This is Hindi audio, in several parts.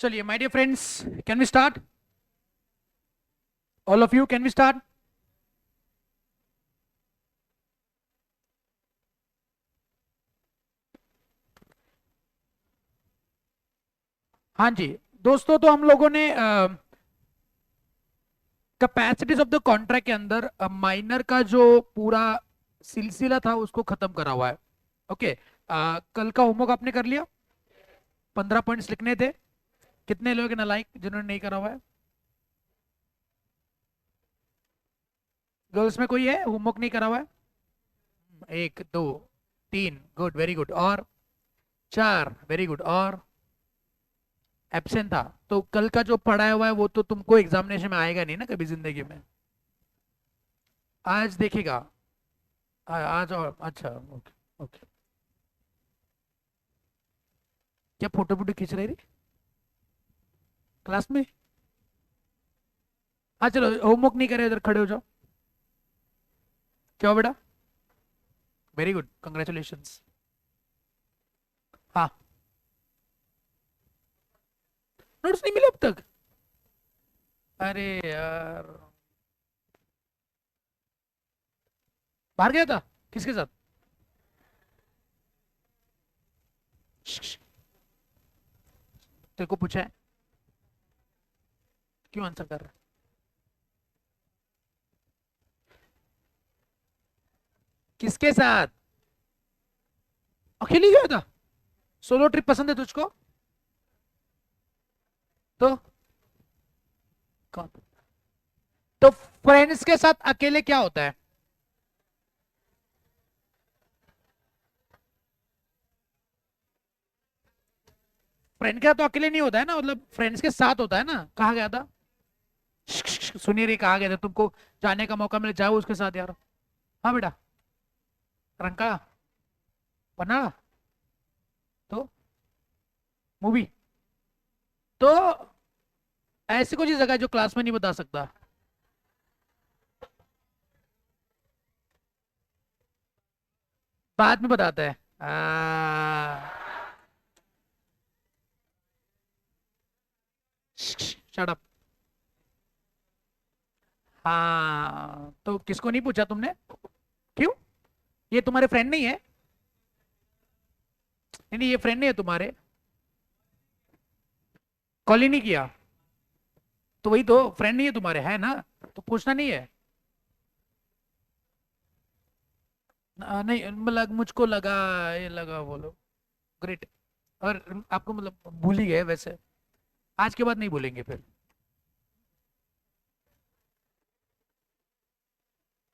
चलिए my dear friends, can we start? All of you, can we start? हाँ जी दोस्तों, तो हम लोगों ने कैपेसिटीज ऑफ द कॉन्ट्रैक्ट के अंदर माइनर का जो पूरा सिलसिला था उसको खत्म करा हुआ है। ओके। कल का होमवर्क आपने कर लिया? 15 पॉइंट्स लिखने थे। कितने लोग ना लाइक जिन्होंने नहीं करा हुआ है? गर्ल्स में कोई है होमवर्क नहीं करा हुआ है? एक, दो, तीन, गुड, वेरी गुड। और चार, वेरी गुड। और एब्सेंट था। तो कल का जो पढ़ाया हुआ है वो तो तुमको एग्जामिनेशन में आएगा नहीं ना कभी जिंदगी में। आज देखेगा। आज और अच्छा, ओके। ओके। क्या फोटो वोटो खींच रही थी क्लास में? हाँ चलो, होमवर्क नहीं करे, इधर खड़े हो जाओ। क्या हो बेटा? Very good, congratulations. हाँ। नोट्स नहीं मिले अब तक? अरे यार, बाहर गया था? किसके साथ? तेरे को पूछा है? क्यों आंसर कर रहा है? किसके साथ? अकेले गया था? सोलो ट्रिप पसंद है तुझको? तो कौन? तो फ्रेंड्स के साथ अकेले क्या होता है? फ्रेंड के साथ तो अकेले नहीं होता है ना, मतलब फ्रेंड्स के साथ होता है ना। कहाँ गया था? सुनिए रे, कहाँ गया था? तुमको जाने का मौका मिले, जाओ उसके साथ यार। हाँ बेटा। रंका? पन्ना? तो मूवी? तो ऐसी कोई जगह है जो क्लास में नहीं बता सकता? बाद में बताता है। Shut up. हाँ, तो किसको नहीं पूछा तुमने? क्यों? ये तुम्हारे फ्रेंड नहीं है? नहीं नहीं, ये फ्रेंड नहीं है तुम्हारे? कॉल ही नहीं किया? तो वही तो, फ्रेंड नहीं है तुम्हारे, है ना? तो पूछना नहीं है? नहीं मतलब मुझको लगा, ये लगा बोलो। ग्रेट। और आपको मतलब भूल ही गए वैसे? आज के बाद नहीं भूलेंगे फिर?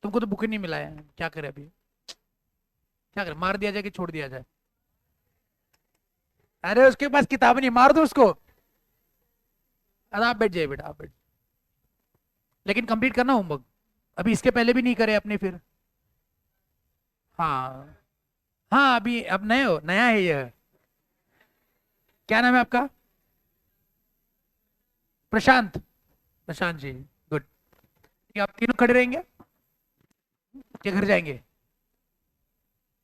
तुमको तो बुक ही नहीं मिला है, क्या करे अभी? क्या करे, मार दिया जाए कि छोड़ दिया जाए? अरे उसके पास किताब नहीं, मार दो उसको। अरे आप बैठ जाइए बेटा, आप बैठ। लेकिन कंप्लीट करना होमवर्क। अभी इसके पहले भी नहीं करे अपने फिर। हाँ। हाँ अभी, अब नए हो, नया है ये। क्या नाम है आपका? प्रशांत? प्रशांत जी, गुड। क्या आप तीनों खड़े रहेंगे? क्या घर जाएंगे?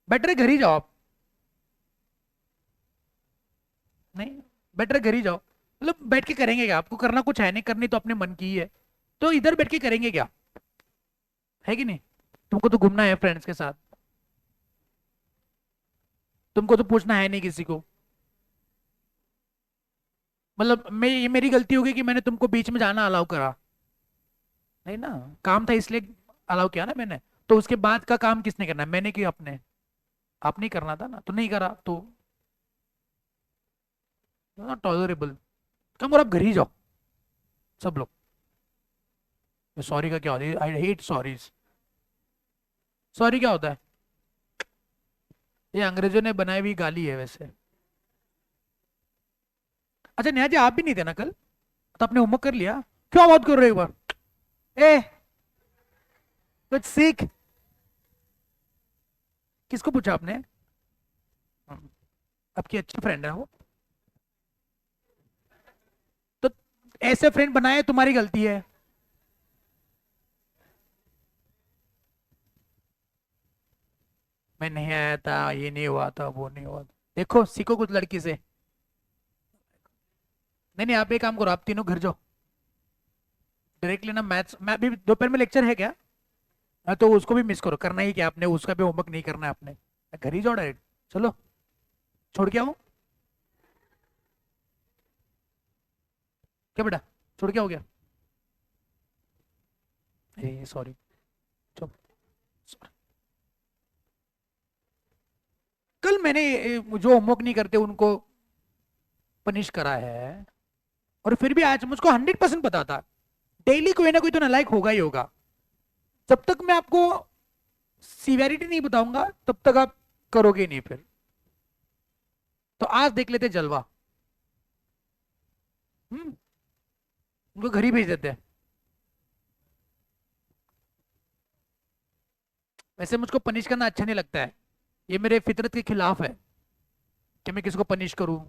बेटर घर ही जाओ आप। नहीं, बेटर घर ही जाओ। मतलब बैठ के करेंगे क्या? आपको करना कुछ है नहीं, करनी तो अपने मन की ही है। तो इधर बैठ के करेंगे क्या? है कि नहीं? तुमको तो घूमना है फ्रेंड्स के साथ। तुमको तो पूछना है नहीं किसी को। मतलब मैं, ये मेरी गलती होगी कि मैंने तुमको बीच में जाना अलाउ करा? नहीं ना। काम था इसलिए अलाउ किया ना मैंने। तो उसके बाद का काम किसने करना है? मैंने किया अपने। आपने करना था ना, तो नहीं करा तो नॉट टॉलरेबल। कम, और आप घर ही जाओ सब लोग। सॉरी का क्या होता है? I hate sorries. सॉरी क्या होता है? ये अंग्रेजों ने बनाई हुई गाली है वैसे। अच्छा नेहा जी, आप भी नहीं थे ना कल? तो आपने होमवर्क कर लिया? क्यों बात कर रहे हो एक बार? ए, कुछ सीख। किसको पूछा आपने? हम्म, आपकी अच्छी फ्रेंड है वो। तो ऐसे फ्रेंड बनाए तुम्हारी गलती है। मैं नहीं आया था, ये नहीं हुआ था, वो नहीं हुआ था। देखो सीखो कुछ लड़की से। नहीं नहीं, आप एक काम करो, आप तीनों घर जाओ डायरेक्टली ना। मैथ्स मैं अभी दोपहर में लेक्चर है क्या? हाँ, तो उसको भी मिस करो, करना ही क्या आपने, उसका भी होमवर्क नहीं करना है आपने। घर ही जाओ डायरेक्ट। चलो, छोड़ के आओ। क्या बेटा, छोड़ के हो गया? ए सॉरी। चलो। कल मैंने जो होमवर्क नहीं करते उनको पनिश करा है, और फिर भी आज मुझको 100% पता था डेली कोई ना कोई तो नालायक होगा ही होगा। जब तक मैं आपको सीवियरिटी नहीं बताऊंगा तब तक आप करोगे नहीं फिर। तो आज देख लेते जलवा। उनको घर ही भेज देते हैं। वैसे मुझको पनिश करना अच्छा नहीं लगता है, ये मेरे फितरत के खिलाफ है कि मैं किसी को पनिश करूं,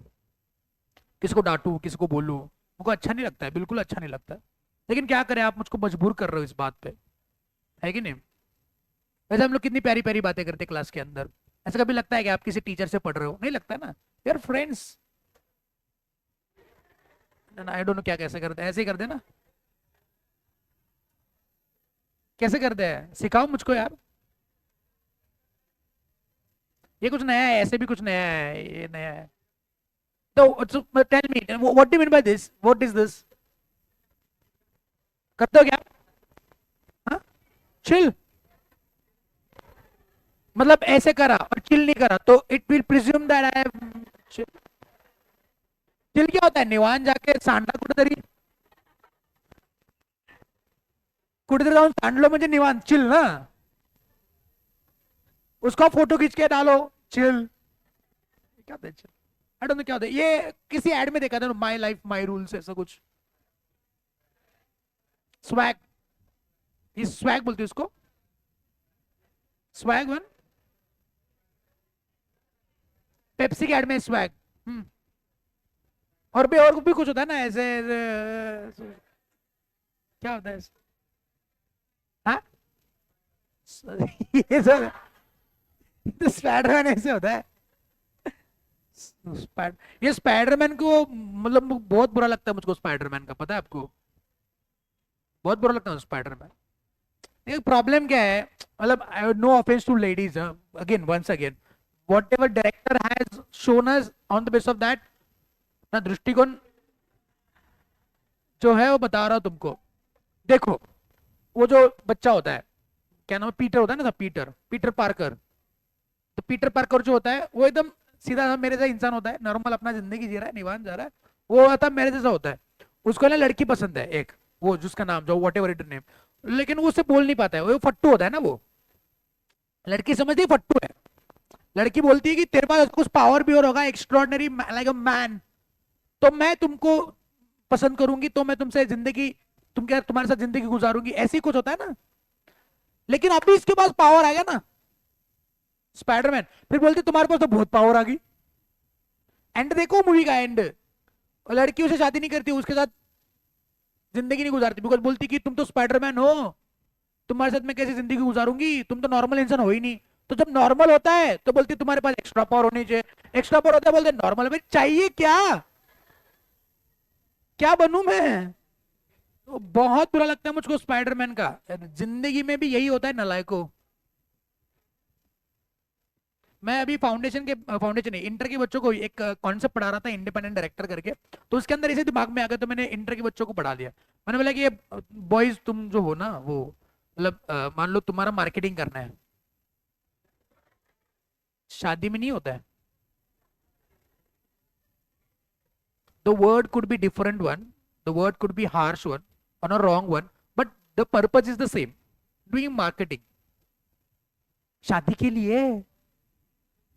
किसी को डांटूं, किसी को बोलूं। मुझको अच्छा नहीं लगता है, बिल्कुल अच्छा नहीं लगता है। लेकिन क्या करें, आप मुझको मजबूर कर रहे हो इस बात पे, है कि नहीं? वैसे हम लोग कितनी प्यारी प्यारी बातें करते हैं क्लास के अंदर। ऐसा कभी लगता है कि आप किसी टीचर से पढ़ रहे हो? नहीं लगता है ना, यार फ्रेंड्स। आई डोंट नो क्या कैसे करते हैं, ऐसे ही कर देना। कैसे करते हैं, सिखाओ मुझको यार। ये कुछ नया है, ऐसे भी कुछ नया है, ये नया है। तो tell me what do you mean by this, what is this? करते हो क्या? हाँ, चिल। मतलब ऐसे करा और चिल नहीं करा तो it will presume that I have chill. Chill क्या होता है? निवान जाके सांडा कुठेतरी, कुठेतरी जाऊन सांडलो म्हणजे निवान, चिल ना। उसका फोटो खींच के डालो, चिल। क्या होता है चिल? आई डोंट नो क्या होता है ये, किसी एड में देखा था, माई लाइफ माई रूल्स ऐसा कुछ। स्वैग, ये स्वैग बोलते हैं उसको, स्वैग वन। पेप्सी के एड में स्वैग। और भी कुछ होता है ना ऐसे, क्या होता है? हाँ। ये सब तो स्पाइडरमैन ऐसे होता है। ये स्पाइडरमैन को मतलब बहुत बुरा लगता है मुझको स्पाइडरमैन का, पता है आपको? बहुत बुरा लगता है स्पाइडरमैन। एक प्रॉब्लम क्या है, मतलब no offense to ladies, again once again, whatever director has shown us on the base of that, ना दृष्टिकोण जो है वो बता रहा हूं तुमको। देखो, वो जो बच्चा होता है, क्या नाम है, पीटर होता है ना, पीटर, पीटर पार्कर। तो पीटर पार्कर जो होता है वो एकदम सीधा सा मेरे जैसा इंसान होता है, नॉर्मल अपना जिंदगी जी रहा है, निवान जा रहा है। वो होता है मेरे जैसा होता है। उसको ना लड़की पसंद है एक, वो जिसका नाम जो वॉट एवर इट नेम, लेकिन वो उससे बोल नहीं पाता है, वो फट्टू होता है ना वो। लड़की समझती है फट्टू है। लड़की बोलती है कि तेरे पास कुछ पावर भी और होगा, एक्स्ट्रॉर्डनरी लाइक अ मैन, तो मैं तुमको पसंद करूंगी, तो मैं तुमसे जिंदगी, तुम क्या तुम्हारे साथ जिंदगी गुजारूंगी, ऐसी कुछ होता है ना। लेकिन अभी इसके पास पावर आ गया ना, स्पाइडरमैन, फिर बोलते तुम्हारे पास तो बहुत पावर आ गई। एंड देखो मूवी का एंड, और लड़की उसे शादी नहीं करती, उसके साथ जिंदगी नहीं गुजारती, बिकॉज बोलती कि तुम तो स्पाइडरमैन हो, तुम्हारे साथ मैं कैसे जिंदगी गुजारूंगी, तुम तो नॉर्मल इंसान हो ही नहीं। तो जब नॉर्मल होता है तो बोलती तुम्हारे पास एक्स्ट्रा पावर होनी चाहिए, एक्स्ट्रा पावर होता है बोलते नॉर्मल, भाई चाहिए क्या, क्या बनूं मैं? तो बहुत बुरा लगता है मुझको स्पाइडरमैन का। जिंदगी में भी यही होता है नालायकों। मैं अभी फाउंडेशन नहीं, इंटर के बच्चों को एक कॉन्सेप्ट पढ़ा रहा था, इंडिपेंडेंट डायरेक्टर करके। तो उसके अंदर इसे दिमाग में आ गया, तो मैंने इंटर के बच्चों को पढ़ा दिया। मैंने बोला कि ये बॉयज तुम जो हो ना, वो मतलब मान लो तुम्हारा मार्केटिंग करना है, शादी में नहीं होता है। The word could be different one, the word could be harsh one, or a wrong one, but the purpose is the same. Doing marketing, शादी के लिए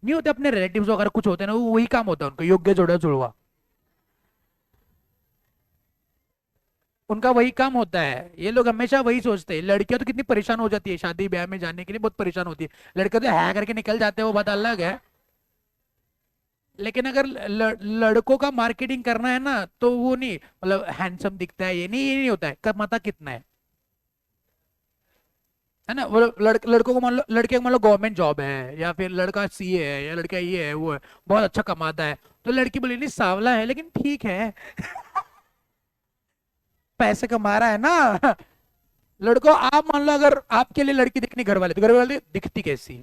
नहीं होते, अपने रिलेटिव्स वगैरह कुछ होते हैं ना, वो वही काम होता है उनका, योग्य जोड़ा जुड़वा, उनका वही काम होता है। ये लोग हमेशा वही सोचते हैं। लड़कियां तो कितनी परेशान हो जाती है शादी ब्याह में जाने के लिए, बहुत परेशान होती है। लड़के तो है करके निकल जाते हैं, वो बात अलग है। लेकिन अगर लड़कों का मार्केटिंग करना है ना, तो वो नहीं मतलब हैंडसम दिखता है, ये नहीं होता है, कमाता कितना है ना। वो लड़कों को मान लो, लड़के को मान लो गवर्नमेंट जॉब है, या फिर लड़का सीए है, या लड़का ये है वो है, बहुत अच्छा कमाता है, तो लड़की बोली नहीं सांवला है लेकिन ठीक है। पैसे कमा रहा है ना। लड़कों, आप मान लो अगर आपके लिए लड़की दिखनी घर वाले, तो घर वाले दिखती कैसी?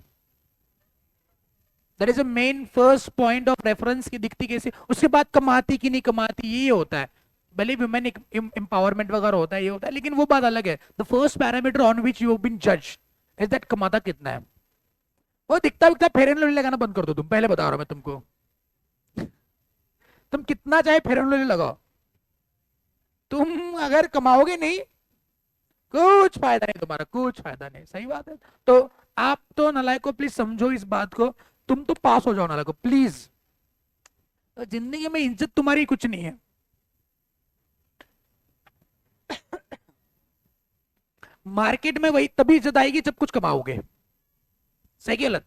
That is a main first point of reference की दिखती कैसी, उसके बाद कमाती कि नहीं कमाती ये होता है। भले वुमेन एम्पावरमेंट वगैरह होता है, ये होता है, लेकिन वो बात अलग है। The first parameter on which you have been जज इज दैट कमाता कितना है। वो दिखता दिखता फेयर एंड लवली लगाना बंद कर दो तुम, पहले बता रहा हूं मैं तुमको। तुम कितना चाहे फेयर एंड लवली लगाओ, तुम अगर कमाओगे नहीं, कुछ फायदा नहीं तुम्हारा, कुछ फायदा नहीं। सही बात है। तो आप तो नालायक को प्लीज समझो इस बात को, तुम तो पास हो जाओ नालायक को प्लीज। जिंदगी में इज्जत तुम्हारी कुछ नहीं है। मार्केट में वही तभी इज्जत आएगी जब कुछ कमाओगे। सही कि गलत?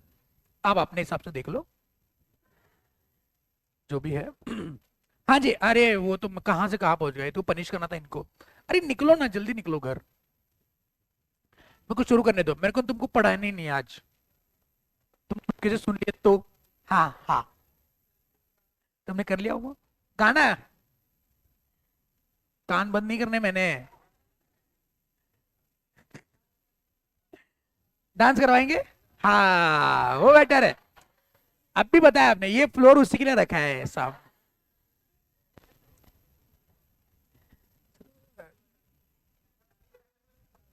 आप अपने हिसाब से देख लो जो भी है। हाँ जी, अरे वो तुम कहां से कहां पहुंच गए, तू पनिश करना था इनको। अरे निकलो ना, जल्दी निकलो घर, मेरे को शुरू करने दो, मेरे को तुमको पढ़ाना ही नहीं है आज। तुम चुपके से सुन लिए तो। हाँ हाँ, तुमने कर लिया होगा गाना। कान बंद नहीं करने मैंने। डांस करवाएंगे, हाँ वो बेटर है। अब भी बताया आपने, ये फ्लोर उसी के लिए रखा है साहब।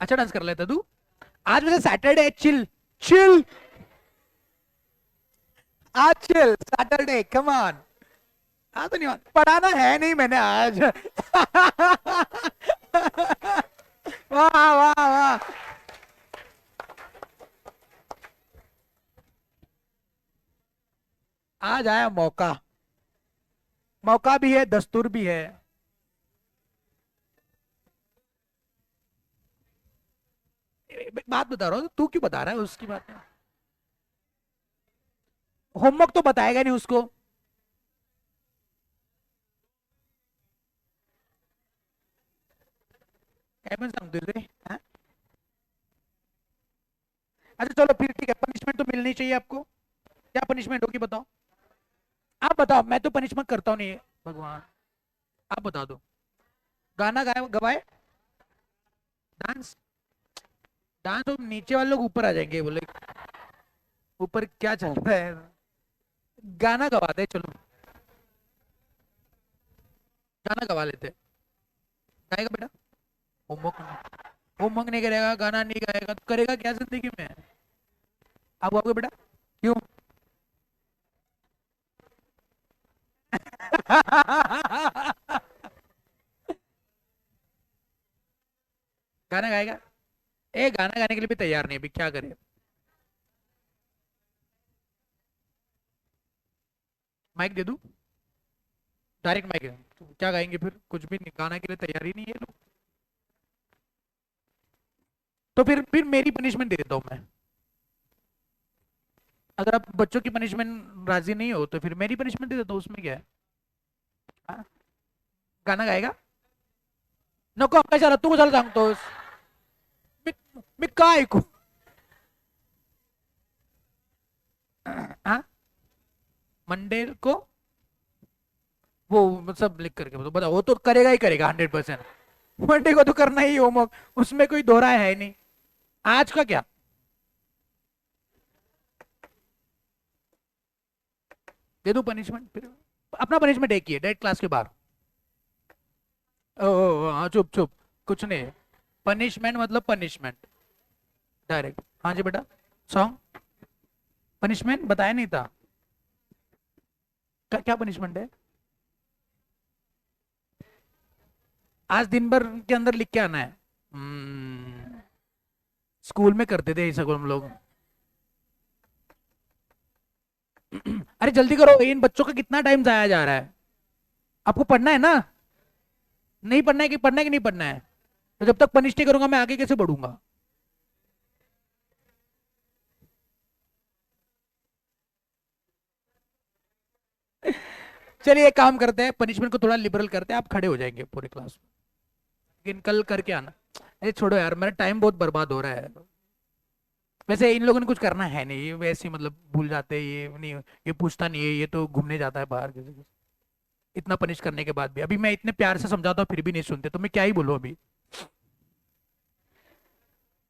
अच्छा डांस कर लेता तू। आज वैसे सैटरडे है, चिल चिल। आज चिल सैटरडे, कम ऑन। हाँ तो नहीं, पढ़ाना है नहीं मैंने आज। वाह वाह वाह। आज आया मौका, मौका भी है दस्तूर भी है। बात बता रहा हूँ, तू क्यों बता रहा है उसकी बात में? होमवर्क तो बताएगा नहीं उसको। काय पण सांगतोय रे हाँ? अच्छा चलो फिर ठीक है, पनिशमेंट तो मिलनी चाहिए आपको। क्या पनिशमेंट होगी बताओ? आप बताओ, मैं तो पनिशमेंट करता हूँ नहीं। भगवान, आप बता दो। गाना गाए गवाए, डांस। डांस तो नीचे वाले लोग ऊपर आ जाएंगे, बोले ऊपर क्या चल रहा है। गाना गवा दे चलो, गाना गवा लेते। गाएगा बेटा? होमवर्क, होमवर्क नहीं करेगा, गाना नहीं गाएगा तो करेगा क्या जिंदगी में? आप गाओगे बेटा? क्यों? गाना गाएगा? ए गाना गाने के लिए भी तैयार नहीं, अभी क्या करे? माइक दे दूं? डायरेक्ट माइक है तो क्या गाएंगे फिर? कुछ भी नहीं, गाना के लिए तैयार ही नहीं है लोग। तो फिर मेरी पनिशमेंट दे देता हूँ मैं। अगर आप बच्चों की पनिशमेंट राजी नहीं हो तो फिर मेरी पनिशमेंट दे देता हूँ, उसमें क्या है? हाँ? गाना गाएगा? नको कशाला, तू कशाला सांगतोस? मी मी काय ऐकू? हाँ? मंडे को वो सब लिख करके बताओ, वो तो करेगा ही करेगा 100%। मंडे को तो करना ही होमवर्क, उसमें कोई दोहरा है नहीं। आज का क्या? दे दो पनिशमेंट फिर। अपना पनिशमेंट एक ही है, डायरेक्ट क्लास के बाहर। ओ, हाँ चुप चुप, कुछ नहीं। पनिशमेंट मतलब पनिशमेंट, डायरेक्ट। हाँ जी बेटा, सॉन्ग। पनिशमेंट बताया नहीं था। क्या पनिशमेंट है? आज दिन भर के अंदर लिख के आना है। स्कूल में करते थे ये सब हम लोग। अरे जल्दी करो, इन बच्चों का कितना टाइम जाया जा रहा है। आपको पढ़ना है ना? नहीं पढ़ना है कि पढ़ना है कि नहीं पढ़ना है? तो जब तक पनिश नहीं करूंगा मैं आगे कैसे बढ़ूंगा? चलिए एक काम करते हैं, पनिशमेंट को थोड़ा लिबरल करते हैं, आप खड़े हो जाएंगे पूरे क्लास में। लेकिन कल करके आना। अरे छोड़ो यार, मेरा टाइम बहुत बर्बाद हो रहा है। वैसे इन लोगों ने कुछ करना है नहीं, ये वैसे ही मतलब भूल जाते हैं, ये नहीं, ये पूछता नहीं है, ये तो घूमने जाता है बाहर किसी के। इतना पनिश करने के बाद भी। अभी मैं इतने प्यार से समझाता हूँ फिर भी नहीं सुनते, तो मैं क्या ही बोलूँ अभी।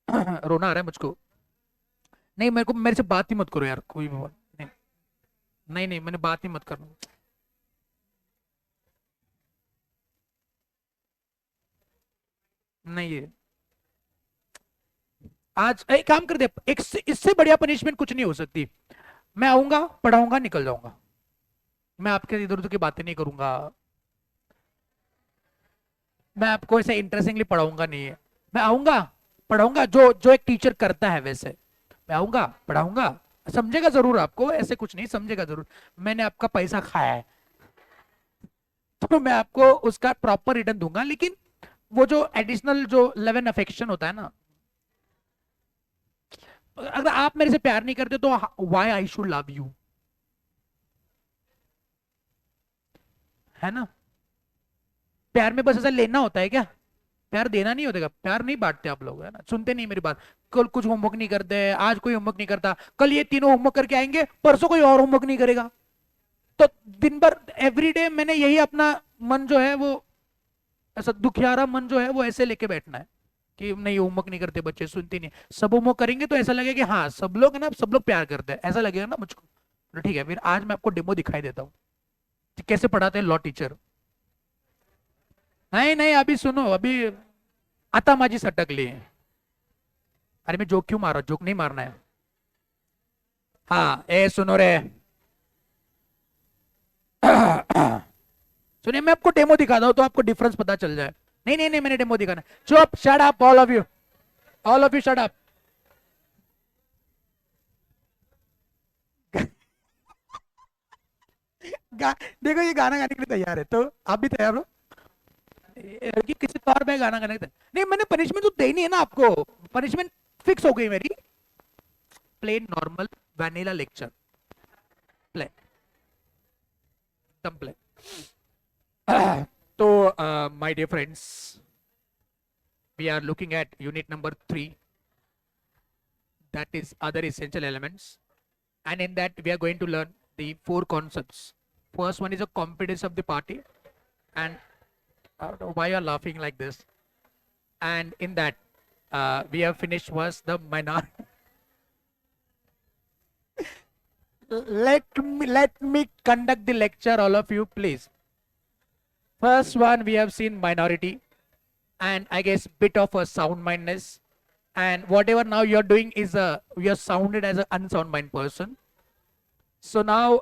रोना आ रहा है मुझको। नहीं, मेरे को मेरे से बात ही मत करो यार, कोई भी बात नहीं। नहीं नहीं, मैंने बात ही मत करना। नहीं ये आज एक काम कर दे, इससे बढ़िया पनिशमेंट कुछ नहीं हो सकती। मैं आऊंगा, पढ़ाऊंगा, निकल जाऊंगा। मैं आपके इधर उधर की बातें नहीं करूंगा। मैं आपको ऐसे इंटरेस्टिंगली पढ़ाऊंगा नहीं है। मैं आऊंगा, पढ़ाऊंगा, जो जो एक टीचर करता है वैसे। मैं आऊंगा, पढ़ाऊंगा, समझेगा जरूर, आपको ऐसे कुछ नहीं, समझेगा जरूर। मैंने आपका पैसा खाया है, तो मैं आपको उसका प्रॉपर रिटर्न दूंगा। लेकिन वो जो एडिशनल जो लव एंड अफेक्शन होता है ना, अगर आप मेरे से प्यार नहीं करते तो why I should love you, है ना? प्यार में बस ऐसा लेना होता है क्या? प्यार देना नहीं होता क्या? प्यार नहीं बांटते आप लोग, है ना? सुनते नहीं मेरी बात। कल कुछ होमवर्क नहीं करते, आज कोई होमवर्क नहीं करता, कल ये तीनों होमवर्क करके आएंगे, परसों कोई और होमवर्क नहीं करेगा। तो दिन भर एवरीडे मैंने यही अपना मन जो है वो, ऐसा दुखियारा मन जो है वो ऐसे लेके बैठना है कि नहीं, होमवर्क नहीं करते बच्चे, सुनते नहीं। सब होमवर्क करेंगे तो ऐसा लगेगा कि हाँ सब लोग है ना, सब लोग प्यार करते हैं, ऐसा लगेगा ना मुझको। तो ठीक है, फिर आज मैं आपको डेमो दिखाई देता हूँ कि कैसे पढ़ाते हैं लॉ टीचर। नहीं नहीं, अभी सुनो, अभी आता माझी सटकली। अरे मैं जोक क्यों मार रहा हूँ? जोक नहीं मारना है। हाँ, ए सुनो रे। सुनिए, मैं आपको डेमो दिखाता हूँ तो आपको डिफरेंस पता चल जाए। नहीं नहीं नहीं, मैंने डेमो दिखाना है। चुप, shut up all of you, all of you shut up. देखो ये गाना गाने के लिए तैयार है, तो आप भी तैयार हो? कि किसी तौर पे गाना गाने के नहीं, मैंने पनिशमेंट तो देनी है ना आपको। पनिशमेंट फिक्स हो गई मेरी। Plain normal vanilla lecture, plain, एकदम प्लेन। तो my dear friends, we are looking at unit number 3, that is other essential elements, and in that we are going to learn the 4 concepts. First one is a competence of the party, and why you are laughing like this? And in that we have finished was the minor. Let me conduct the lecture, all of you, please. First one we have seen minority, and I guess bit of a sound mindness, and whatever now you're doing is you're sounded as an unsound mind person. So now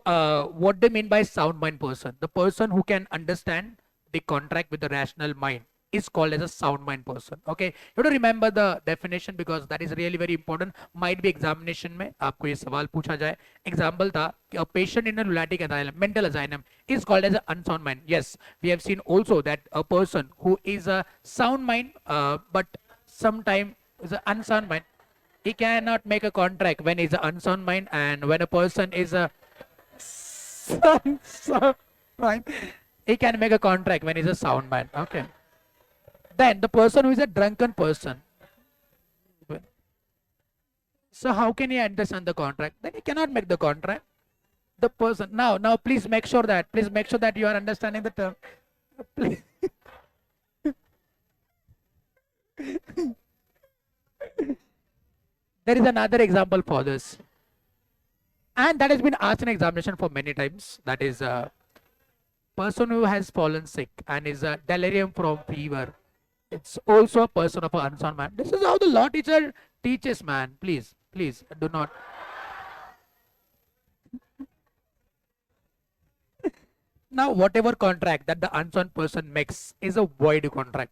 what they mean by sound mind person, the person who can understand the contract with the rational mind is called as a sound mind person. Okay, you have to remember the definition because that is really very important. Might be examination में आपको ये सवाल पूछा जाए। Example था कि a patient in a lunatic asylum, mental asylum is called as an unsound mind. Yes, we have seen also that a person who is a sound mind but sometime is an unsound mind, he cannot make a contract when he's an unsound mind, and when a person is a sound mind, he can make a contract when he's a sound mind. Okay. Then the person who is a drunken person, so how can he understand the contract? Then he cannot make the contract. The person now please make sure that you are understanding the term. Please. There is another example for this, and that has been asked in examination for many times. That is a person who has fallen sick and is a delirium from fever. It's also a person of an unsound mind. This is how the law teacher teaches, man. Please, please do not. Now, whatever contract that the unsound person makes is a void contract.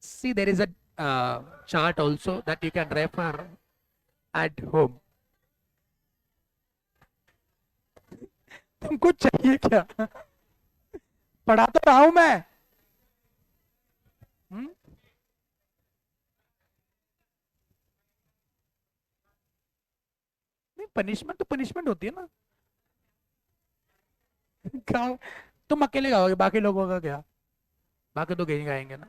See, there is a chart also that you can refer at home. तुमको चाहिए क्या? पढ़ा तो रहा हूं मैं। नहीं, पनिशमेंट तो पनिशमेंट होती है ना। गाओ, तुम अकेले गाओगे, बाकी लोगों का क्या? बाकी तो कहीं गाएंगे ना।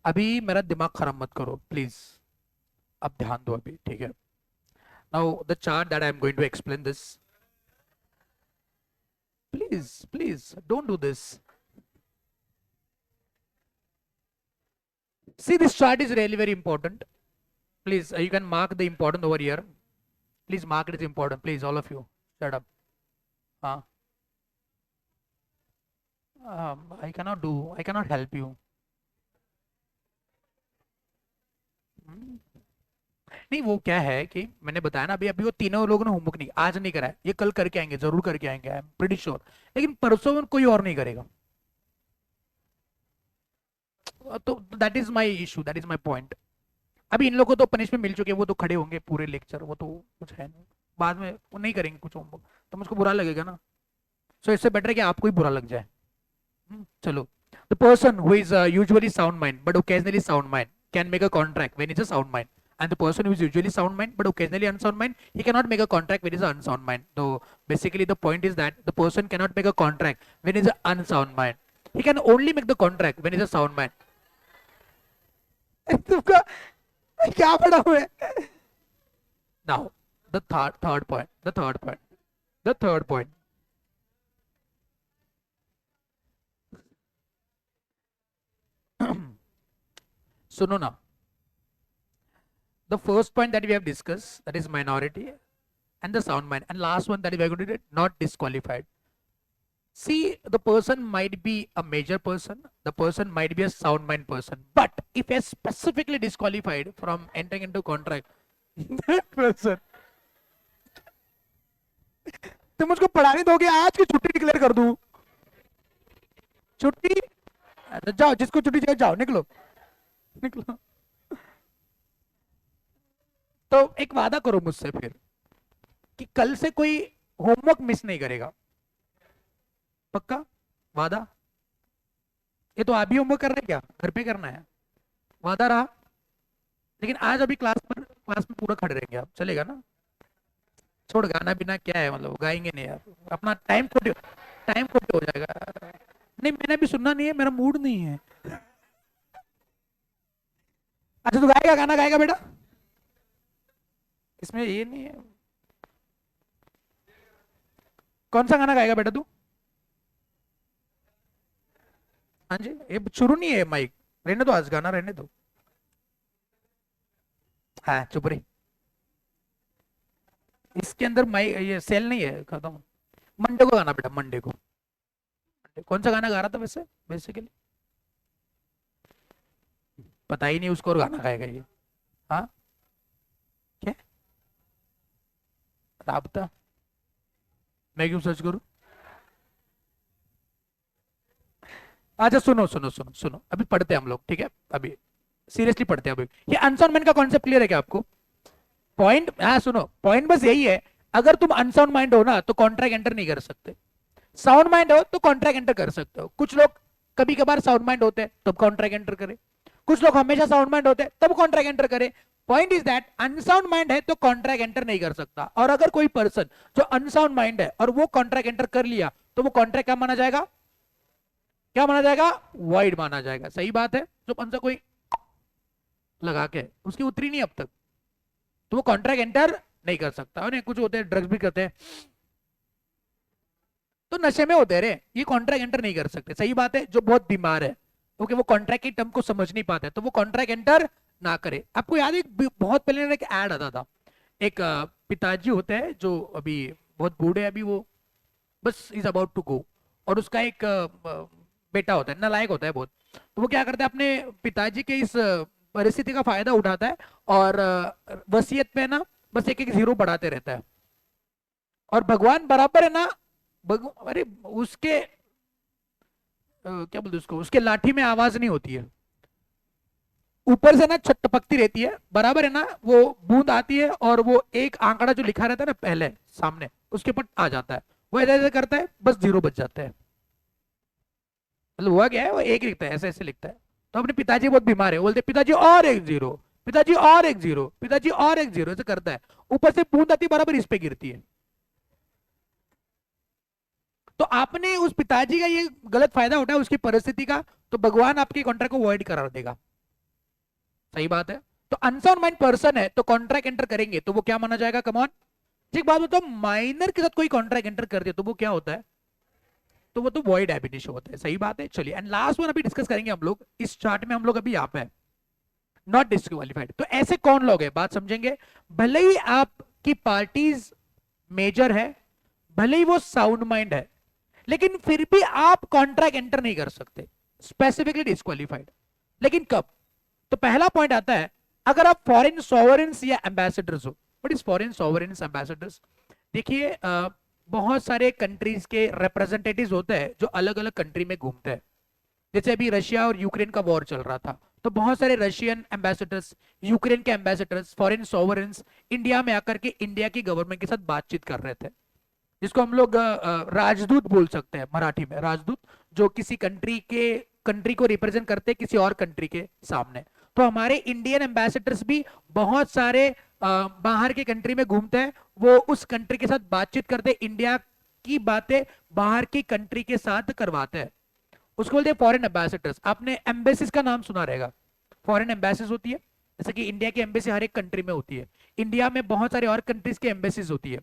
अभी मेरा दिमाग खराब मत करो प्लीज। अब ध्यान दो अभी, ठीक है। Now the chart that I am going to explain this, please don't do this. See, this chart is really very important. Please, you can mark the important over here. Please mark it as important. Please, all of you, shut up. Huh? I cannot do. I cannot help you. नहीं, वो क्या है कि मैंने बताया ना अभी, अभी वो तीनों लोगों ने होमवर्क नहीं, आज नहीं करा है, ये कल करके आएंगे, जरूर करके आएंगे, आई एम प्रीटी श्योर। लेकिन परसों में कोई और नहीं करेगा, तो that is my issue, that is my point. अभी इन लोगों को तो पनिशमेंट मिल चुके हैं, वो तो खड़े होंगे पूरे लेक्चर, वो तो कुछ है नहीं, बाद में वो नहीं करेंगे कुछ होमवर्क, तो मुझको बुरा लगेगा ना। सो इससे बेटर है कि आपको ही बुरा लग जाए। चलो, the person who is usually sound mind but occasionally sound mind can make a contract when is a sound mind, and the person who is usually sound mind but occasionally unsound mind, he cannot make a contract when he is unsound mind. So basically the point is that the person cannot make a contract when he is unsound mind, he can only make the contract when he is a sound mind. तुमका क्या पढ़ा हुआ है? Now the third point, सुनो ना, the first point that we have discussed, that is minority and the sound mind, and last one that we are going to do, not disqualified. See, the person might be a major person, the person might be a sound mind person, but if he is specifically disqualified from entering into contract, that person, तुम मुझको पढ़ाने दोगे, आज की छुट्टी डिक्लेयर कर दूं, छुट्टी, जाओ जिसको छुट्टी चाहिए जाओ, निकलो निकलो। तो एक वादा करो मुझसे फिर कि कल से कोई होमवर्क मिस नहीं करेगा, पक्का वादा? ये तो आप भी होमवर्क कर रहे हैं, क्या घर पे करना है, वादा रहा? लेकिन आज अभी क्लास में पूरा खड़े रहेंगे आप, चलेगा ना? छोड़, गाना बिना क्या है, मतलब गाएंगे नहीं यार, अपना टाइम खोटे हो जाएगा। नहीं, मैंने भी सुनना नहीं है, मेरा मूड नहीं है। अच्छा, तू गाएगा, गाना गाएगा बेटा? इसमें ये नहीं है। कौन सा गाना गाएगा बेटा तू? हाँ जी, ये शुरू नहीं है माइक, रहने दो, आज गाना रहने दो। हाँ, चुप रही, इसके अंदर माइक ये सेल नहीं है, खत्म। मंडे को गाना बेटा, मंडे को। कौन सा गाना गा रहा था वैसे बेसिकली? पता ही नहीं उसको, और गाना गाएगा ये? हाँ, क्या राबता? मैं क्यों सर्च करूं? अच्छा, सुनो सुनो सुनो सुनो, अभी पढ़ते हैं हम लोग, ठीक है? अभी सीरियसली पढ़ते हैं अभी। ये अनसाउंड माइंड का कॉन्सेप्ट क्लियर है क्या आपको? पॉइंट, हाँ सुनो, पॉइंट बस यही है, अगर तुम अनसाउंड माइंड हो ना तो कॉन्ट्रैक्ट एंटर नहीं कर सकते, साउंड माइंड हो तो कॉन्ट्रैक्ट एंटर कर सकते हो। कुछ लोग कभी कभार साउंड माइंड होते हैं तब कॉन्ट्रैक्ट एंटर करे, कुछ लोग हमेशा साउंड माइंड होते हैं तब कॉन्ट्रैक्ट एंटर करे। Point is that unsound mind है तो कॉन्ट्रैक्ट एंटर नहीं कर सकता, और अगर कोई पर्सन जो अनसाउंड माइंड है और वो कॉन्ट्रैक्ट एंटर कर लिया तो वो कॉन्ट्रैक्ट क्या माना जाएगा? क्या माना जाएगा? वॉइड माना जाएगा। सही बात है, जो पंसा कोई लगा के उसकी उतरी नहीं अब तक, तो वो कॉन्ट्रैक्ट एंटर नहीं कर सकता। और कुछ होते हैं ड्रग्स भी करते हैं तो नशे में होते हैं रे, ये कॉन्ट्रैक्ट एंटर नहीं कर सकते। सही बात है, जो बहुत बीमार है क्योंकि वो कॉन्ट्रैक्ट की टर्म को समझ नहीं पाते तो वो कॉन्ट्रैक्ट एंटर ना करे। आपको याद है बहुत पहले एक ऐड आता था, एक पिताजी होते हैं जो अभी बहुत बूढ़े हैं, अभी वो बस इज अबाउट टू गो, और उसका एक बेटा होता है, नालायक होता है बहुत, तो वो क्या करता है अपने पिताजी के इस परिस्थिति का फायदा उठाता है और वसीयत पे ना बस एक एक जीरो बढ़ाते रहता है, और भगवान बराबर है ना, अरे उसके क्या बोलते उसको, उसके लाठी में आवाज नहीं होती है, ऊपर से ना छत टपकती रहती है, बराबर है ना, वो बूंद आती है और वो एक आंकड़ा जो लिखा रहता है ना पहले सामने उसके ऊपर आ जाता है, वो ऐसे ऐसे करता है बस जीरो बच जाता है। मतलब हुआ क्या है, वो एक लिखता है, ऐसे ऐसे लिखता है। तो अपने पिताजी बहुत बीमार है, बोलते पिताजी और एक जीरो, पिताजी और एक जीरो, पिताजी और एक जीरो, ऐसे करता है, ऊपर से बूंद आती बराबर इस पे गिरती है। तो आपने उस पिताजी का ये गलत फायदा उठाया उसकी परिस्थिति का, तो भगवान आपके कॉन्ट्रैक्ट को वॉइड करा देगा। सही बात है। तो अनसाउंड माइंड पर्सन है तो कॉन्ट्रैक्ट एंटर करेंगे तो वो क्या माना जाएगा? कम ऑन, ठीक बात बताओ, माइनर के साथ कोई कॉन्ट्रैक्ट एंटर कर दिया तो वो क्या होता है? तो वो तो वॉइड एब इनिशियो होता है। सही बात है। चलिए, एंड लास्ट वन अभी डिस्कस करेंगे हम लोग इस चार्ट में। हम लोग अभी यहाँ पे नॉट डिस्क्वालिफाइड। तो ऐसे कौन लोग हैं, बात समझेंगे। भले ही आपकी पार्टीज मेजर है, भले ही वो साउंड माइंड है, लेकिन फिर भी आप कॉन्ट्रैक्ट एंटर नहीं कर सकते, स्पेसिफिकली डिस्क्वालिफाइड। लेकिन कब? तो पहला पॉइंट आता है, अगर आप फॉरेन सॉवरेन्स या एम्बेसडर्स हो। What is foreign sovereigns ambassadors? देखिए, बहुत सारे कंट्रीज के रिप्रेजेंटेटिव्स होते हैं जो अलग अलग कंट्री में घूमते हैं। जैसे अभी रशिया और यूक्रेन का वॉर चल रहा था, तो बहुत सारे रशियन एम्बेसडर्स, यूक्रेन के एम्बेसडर्स, फॉरेन सॉवरेन्स इंडिया में आकर के इंडिया की गवर्नमेंट के साथ बातचीत कर रहे थे, जिसको हम लोग राजदूत बोल सकते हैं मराठी में, राजदूत, जो किसी कंट्री को रिप्रेजेंट करते हैं किसी और कंट्री के सामने। तो हमारे इंडियन एम्बेसडर्स भी बहुत सारे बाहर के कंट्री में घूमते हैं, वो उस कंट्री के साथ बातचीत करते हैं, इंडिया की बातें बाहर की कंट्री के साथ करवाते हैं, उसको बोलते हैं फॉरेन एम्बेसडर्स। आपने एम्बेसीज का नाम सुना रहेगा। फॉरेन एम्बेसीज होती है, जैसे कि इंडिया की एम्बेसी हर एक कंट्री में होती है, इंडिया में बहुत सारे और कंट्रीज की एम्बेसीज होती है।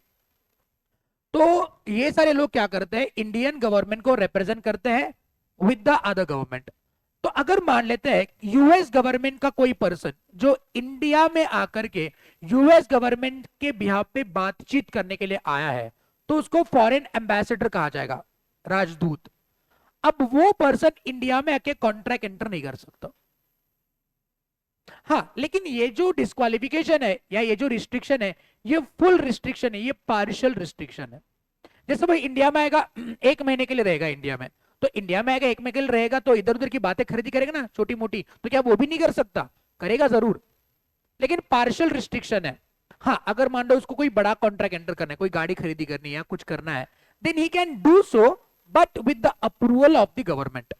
तो ये सारे लोग क्या करते हैं, इंडियन गवर्नमेंट को रिप्रेजेंट करते हैं विद द अदर गवर्नमेंट। तो अगर मान लेते हैं यूएस गवर्नमेंट का कोई पर्सन जो इंडिया में आकर के यूएस गवर्नमेंट के बिहाफ पे बातचीत करने के लिए आया है, तो उसको फॉरेन एम्बेसडर कहा जाएगा, राजदूत। अब वो पर्सन इंडिया में आके कॉन्ट्रैक्ट एंटर नहीं कर सकता। हाँ, लेकिन ये जो डिस्क्वालिफिकेशन है या ये जो रिस्ट्रिक्शन है, ये फुल रिस्ट्रिक्शन है, ये पार्शियल रिस्ट्रिक्शन है। जैसे भाई इंडिया में आएगा, 1 महीने के लिए रहेगा इंडिया में, तो इंडिया में आएगा 1 महीने के लिए रहेगा, तो इधर उधर की बातें खरीदी करेगा ना छोटी मोटी, तो क्या वो भी नहीं कर सकता? करेगा जरूर, लेकिन पार्शियल रिस्ट्रिक्शन है। हाँ, अगर मान लो उसको कोई बड़ा कॉन्ट्रैक्ट एंटर करना है, कोई गाड़ी खरीदी करनी है या कुछ करना है, then he can do so, but with the approval of the government.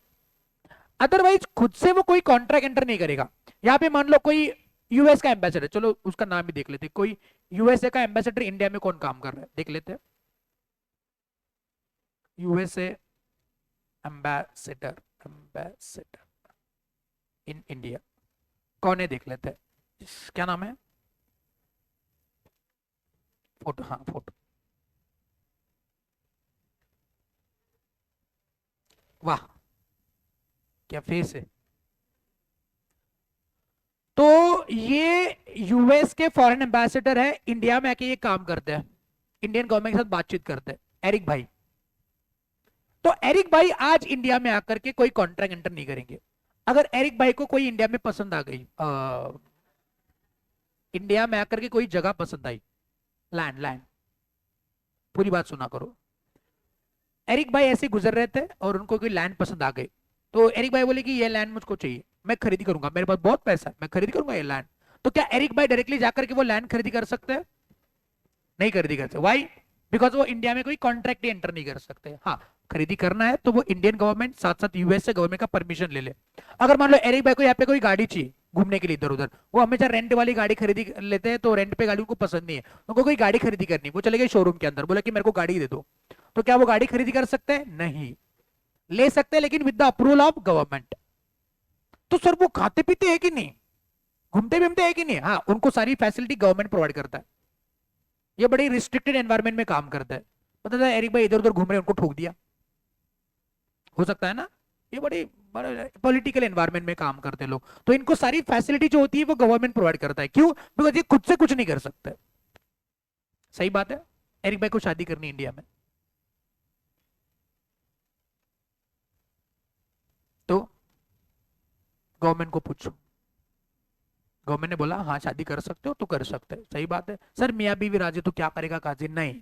Otherwise खुद से वो कोई कॉन्ट्रैक्ट एंटर नहीं करेगा। यहां पे मान लो कोई यूएस का एम्बेसडर, चलो उसका नाम भी देख लेते, कोई यूएसए का एम्बेसडर इंडिया में कौन काम कर रहा है, देख लेते हैं। USA ambassador, ambassador in India कौन है, देख लेते हैं। क्या नाम है? फोटो, हाँ फोटो, वाह क्या फेस है। तो ये यूएस के फॉरेन एम्बेसडर है, इंडिया में आके ये काम करते हैं, इंडियन गवर्नमेंट के साथ बातचीत करते हैं, एरिक भाई। तो एरिक भाई आज इंडिया में आकर के कोई कॉन्ट्रैक्ट एंटर नहीं करेंगे। अगर एरिक भाई को कोई इंडिया में पसंद आ गई, इंडिया में आकर के कोई जगह पसंद आई, लैंड, लैंड, पूरी बात सुना करो। एरिक भाई ऐसे गुजर रहे थे और उनको कोई लैंड पसंद आ गई, तो एरिक भाई बोले कि ये लैंड मुझको चाहिए, मैं खरीदी करूंगा, मेरे पास बहुत पैसा है, मैं खरीदी करूंगा ये लैंड। तो क्या एरिक भाई डायरेक्टली जाकर के वो लैंड खरीदी कर सकते हैं? नहीं खरीदी कर सकते। वाई? बिकॉज वो इंडिया में कोई कॉन्ट्रैक्ट एंटर नहीं कर सकते। हाँ, खरीदी करना है तो वो इंडियन गवर्नमेंट साथ साथ यूएसए गवर्नमेंट का परमिशन ले ले। अगर मान लो एरिक भाई को यहाँ पे कोई गाड़ी चाहिए घूमने के लिए इधर उधर, वो हमेशा रेंट वाली गाड़ी खरीदी लेते हैं, तो रेंट पे गाड़ी उनको पसंद नहीं है, उनको कोई गाड़ी खरीदी करनी, वो चले गए शोरूम के अंदर, बोला कि मेरे को गाड़ी दे दो, तो क्या वो गाड़ी खरीदी कर सकते हैं? नहीं। ले सकते हैं, लेकिन with the approval of government. तो सर वो खाते पीते हैं कि नहीं, घूमते घूमते हैं कि नहीं? हाँ, उनको सारी फैसिलिटी गवर्नमेंट प्रोवाइड करता है। ये बड़ी रिस्ट्रिक्टेड एनवायरनमेंट में काम करता है। पता था एरिक भाई इधर उधर घूम रहे उनको ठोक दिया, हो सकता है ना? ये बड़ी पॉलिटिकल एनवायरनमेंट में काम करते हैं लोग, तो इनको सारी फैसिलिटी जो होती है वो गवर्नमेंट प्रोवाइड करता है। क्यों? बिकॉज ये खुद से कुछ नहीं कर सकते। सही बात है। एरिक भाई को शादी करनी इंडिया में, तो गवर्नमेंट को पूछो, गवर्नमेंट ने बोला हाँ शादी कर सकते हो तो कर सकते हैं। सही बात है। सर मियाँ बीवी राजी तो क्या करेगा काजी? नहीं,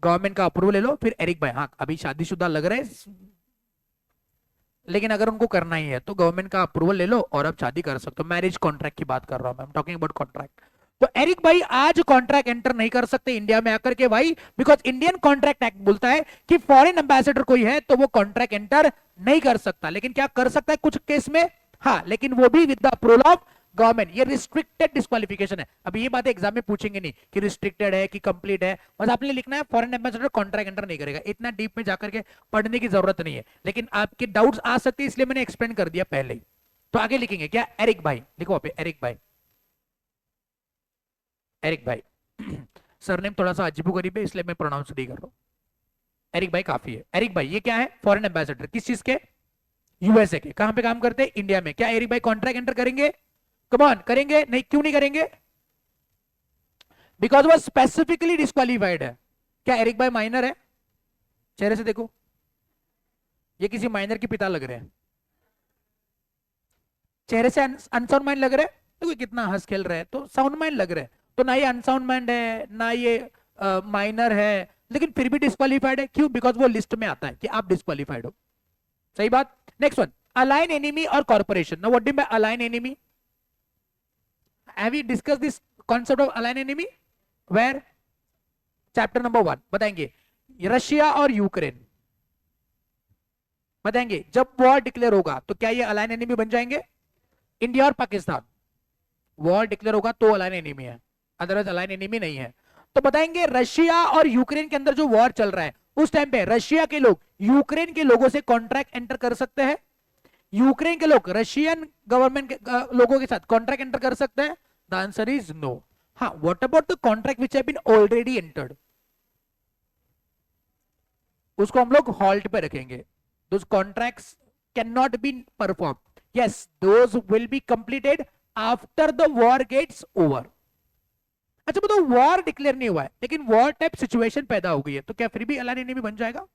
गवर्नमेंट का अप्रूवल ले लो, फिर एरिक भाई हाँ अभी शादीशुदा लग रहे हैं, लेकिन अगर उनको करना ही है तो गवर्नमेंट का अप्रूवल ले लो और अब शादी कर सकते हो। मैरिज कॉन्ट्रैक्ट की बात कर रहा हूं मैं, टॉकिंग अबाउट कॉन्ट्रैक्ट। तो एरिक भाई आज कॉन्ट्रैक्ट एंटर नहीं कर सकते इंडिया में आकर के भाई, बिकॉज इंडियन कॉन्ट्रैक्ट एक्ट बोलता है कि फॉरेन एम्बेसडर कोई है तो वो कॉन्ट्रैक्ट एंटर नहीं कर सकता। लेकिन क्या कर सकता है कुछ केस में? हाँ, लेकिन वो भी with the approval of government. ये रिस्ट्रिक्टेड डिस्क्वालिफिकेशन है। अभी ये बात एग्जाम में पूछेंगे नहीं कि रिस्ट्रिक्टेड है कि कंप्लीट है, बस आपने लिखना है फॉरेन एम्बेसडर कॉन्ट्रैक्ट एंटर नहीं करेगा। इतना डीप में जाकर के पढ़ने की जरूरत नहीं है, लेकिन आपके डाउट्स आ सकते हैं, इसलिए मैंने एक्सप्लेन कर दिया पहले ही। तो आगे लिखेंगे क्या, एरिक भाई, लिखो वहां पे एरिक भाई, एरिक भाई। सरनेम थोड़ा सा अजीबोगरीब है इसलिए मैं प्रोनाउंस नहीं कर रहा हूं। एरिक भाई काफी है। एरिक भाई ये क्या है, फॉरेन एम्बेसडर, किस चीज के, यूएसए के। कहां पे काम करते हैं, इंडिया में। क्या एरिक भाई कॉन्ट्रैक्ट एंटर करेंगे, कमॉन करेंगे, नहीं क्यों नहीं करेंगे, बिकॉज वो स्पेसिफिकली डिस्क्वालीफाइड है। क्या एरिक भाई माइनर है, चेहरे से देखो, ये किसी माइनर के पिता लग रहे हैं, चेहरे से अनसाउंड माइंड लग रहे हैं, देखो कितना हंस खेल रहे हैं, तो साउंड माइंड लग रहे हैं। तो ना ये अनसाउंड माइंड है ना ये माइनर है, लेकिन फिर भी डिस्क्वालीफाइड है, क्यों, बिकॉज वो लिस्ट में आता है कि आप डिस्क्वालीफाइड हो। सही बात। नेक्स्ट वन, अलाइन एनिमी और corporation. Now what do by alien enemy, have we discuss this concept of alien enemy, where, chapter number 1 बताएंगे। रशिया और यूक्रेन बताएंगे, जब वॉर डिक्लेयर होगा तो क्या ये अलाइन एनिमी बन जाएंगे। इंडिया और पाकिस्तान, वॉर डिक्लेयर होगा तो अलाइन एनिमी है, अदरवाइज अलाइन एनिमी नहीं है। तो बताएंगे रशिया और यूक्रेन के अंदर जो वॉर चल रहा है उस टाइम पे रशिया के लोग यूक्रेन के लोगों से कॉन्ट्रैक्ट एंटर कर सकते हैं, यूक्रेन के लोग रशियन गवर्नमेंट के लोगों के साथ कॉन्ट्रैक्ट एंटर कर सकते हैं। The answer is no. हाँ, what about the contract which have been already entered, उसको हम लोग हॉल्ट पे रखेंगे। Those contracts can not be perform, yes those will be completed after the war gets over. अच्छा बताओ, वॉर डिक्लेयर नहीं हुआ है लेकिन वॉर टाइप सिचुएशन पैदा हो गई है, तो क्या फिर भी अलाइन एनिमी बन जाएगा।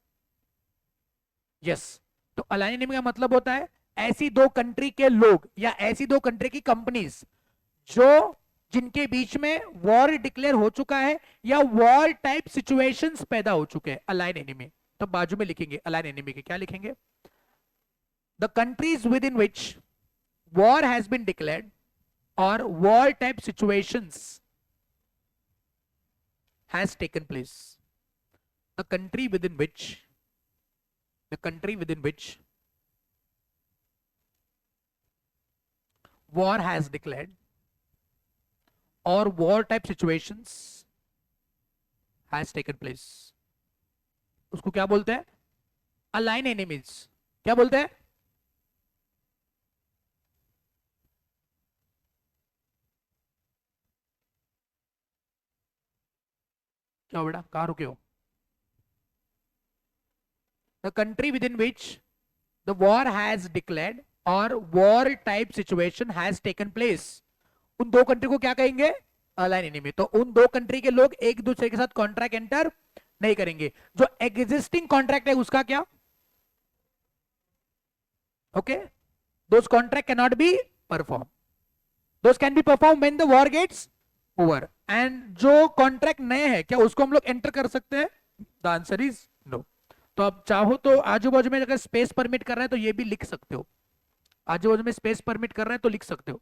यस तो अलाइन एनिमी का मतलब होता है ऐसी दो कंट्री के लोग या ऐसी दो कंट्री की कंपनीज जो जिनके बीच में वॉर डिक्लेयर हो चुका है या वॉर टाइप सिचुएशंस पैदा हो चुके हैं, अलाइन एनिमी। तो बाजू में लिखेंगे अलाइन एनिमी के, क्या लिखेंगे, the countries within which war has been declared or war type situations has taken place, the country within which war has declared or war type situations has taken place, उसको क्या बोलते हैं, अलाइन एनिमीज। क्या बोलते हैं, क्या बेटा कहां रुके हो, the country within which the war has declared or war type situation has taken place, उन दो कंट्री को क्या कहेंगे, अलाइन एनिमी। तो उन दो कंट्री के लोग एक दूसरे के साथ कॉन्ट्रैक्ट एंटर नहीं करेंगे। जो एग्जिस्टिंग कॉन्ट्रैक्ट है उसका क्या, okay, those contract can not be perform, those can be perform when the war gets over. And जो कॉन्ट्रैक्ट नए हैं क्या उसको हम लोग एंटर कर सकते हैं, द आंसर इज नो। तो अब चाहो तो आजू बाजू में अगर स्पेस परमिट कर रहा है तो ये भी लिख सकते हो, आजू बाजू में स्पेस परमिट कर रहा है तो लिख सकते हो,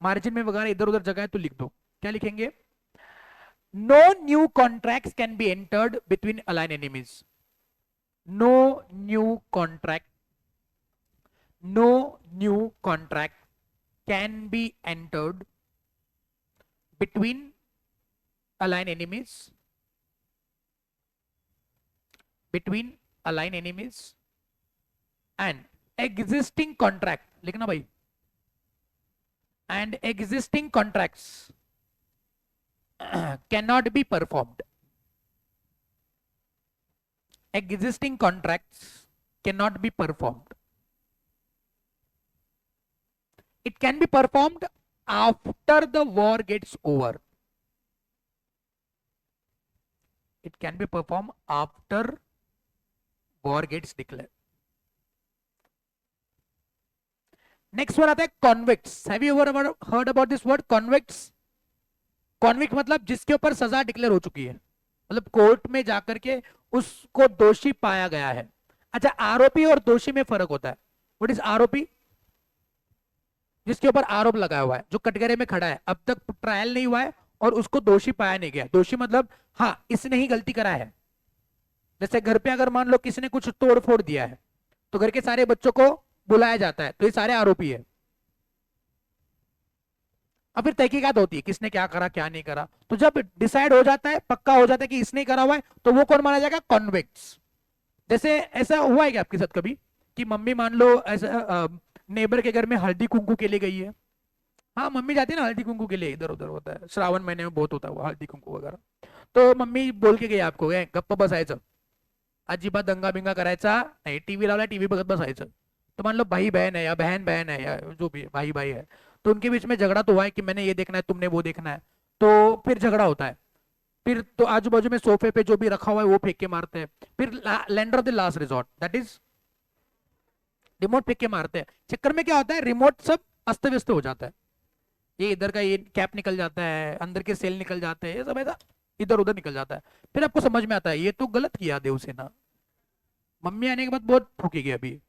मार्जिन में वगैरह इधर उधर जगह है तो लिख दो। क्या लिखेंगे, no new contracts can be entered between alien enemies, no new contract, no new contract can be entered between align enemies, and existing contract, लिखना भाई, and existing contracts cannot be performed, existing contracts cannot be performed, it can be performed after the war gets over, it can be performed after war gets declared. Next one आता है convicts. Have you ever heard about this word convicts. Convict मतलब जिसके ऊपर सजा डिक्लेयर हो चुकी है, मतलब कोर्ट में जाकर के उसको दोषी पाया गया है। अच्छा, आरोपी और दोषी में फर्क होता है। व्हाट इज आरोपी, जिसके ऊपर आरोप लगाया हुआ है, जो कटघरे में खड़ा है, अब तक ट्रायल नहीं हुआ है और उसको दोषी पाया नहीं गया। दोषी मतलब हाँ इसने ही गलती करा है। जैसे घर पे अगर मान लो किसी ने कुछ तोड़ फोड़ दिया है तो घर के सारे बच्चों को बुलाया जाता है, तो ये सारे आरोपी है। अब फिर तहकीकात होती है किसने क्या करा क्या नहीं करा, तो जब डिसाइड हो जाता है, पक्का हो जाता है कि इसने करा हुआ है, तो वो कौन माना जाएगा, कॉन्विक्ट्स। जैसे ऐसा हुआ है क्या आपके साथ कभी कि मम्मी मान लो ऐसा नेबर के घर में हल्दी कुंकू के लिए गई है। हाँ मम्मी जाती है ना हल्दी कुंकू के लिए, इधर उधर होता है, श्रावण महीने में बहुत होता है वो हल्दी कुंकू वगैरह। तो मम्मी बोल के गई आपको "ए, गप्प बसायचं, अजिबात दंगा बिंगा करायचा नाही, टीव्ही लावला टीव्ही बघत बसायचं"। तो मान लो भाई बहन है या बहन बहन है या जो भी है, भाई भाई है, तो उनके बीच में झगड़ा तो हुआ है कि मैंने ये देखना है तुमने वो देखना है, तो फिर झगड़ा होता है। फिर तो आजू बाजू में सोफे पे जो भी रखा हुआ है वो फेंक के मारते हैं। फिर lender of the last resort that is remote फेंक के मारते हैं। चक्कर में क्या होता है, रिमोट सब अस्त व्यस्त हो जाता है, ये इधर का ये कैप निकल जाता है, अंदर के सेल निकल जाते हैं, ये सब ऐसा इधर उधर निकल जाता है। फिर आपको समझ में आता है ये तो गलत किया देवसेना। मम्मी आने के बाद बहुत फूकेगी अभी।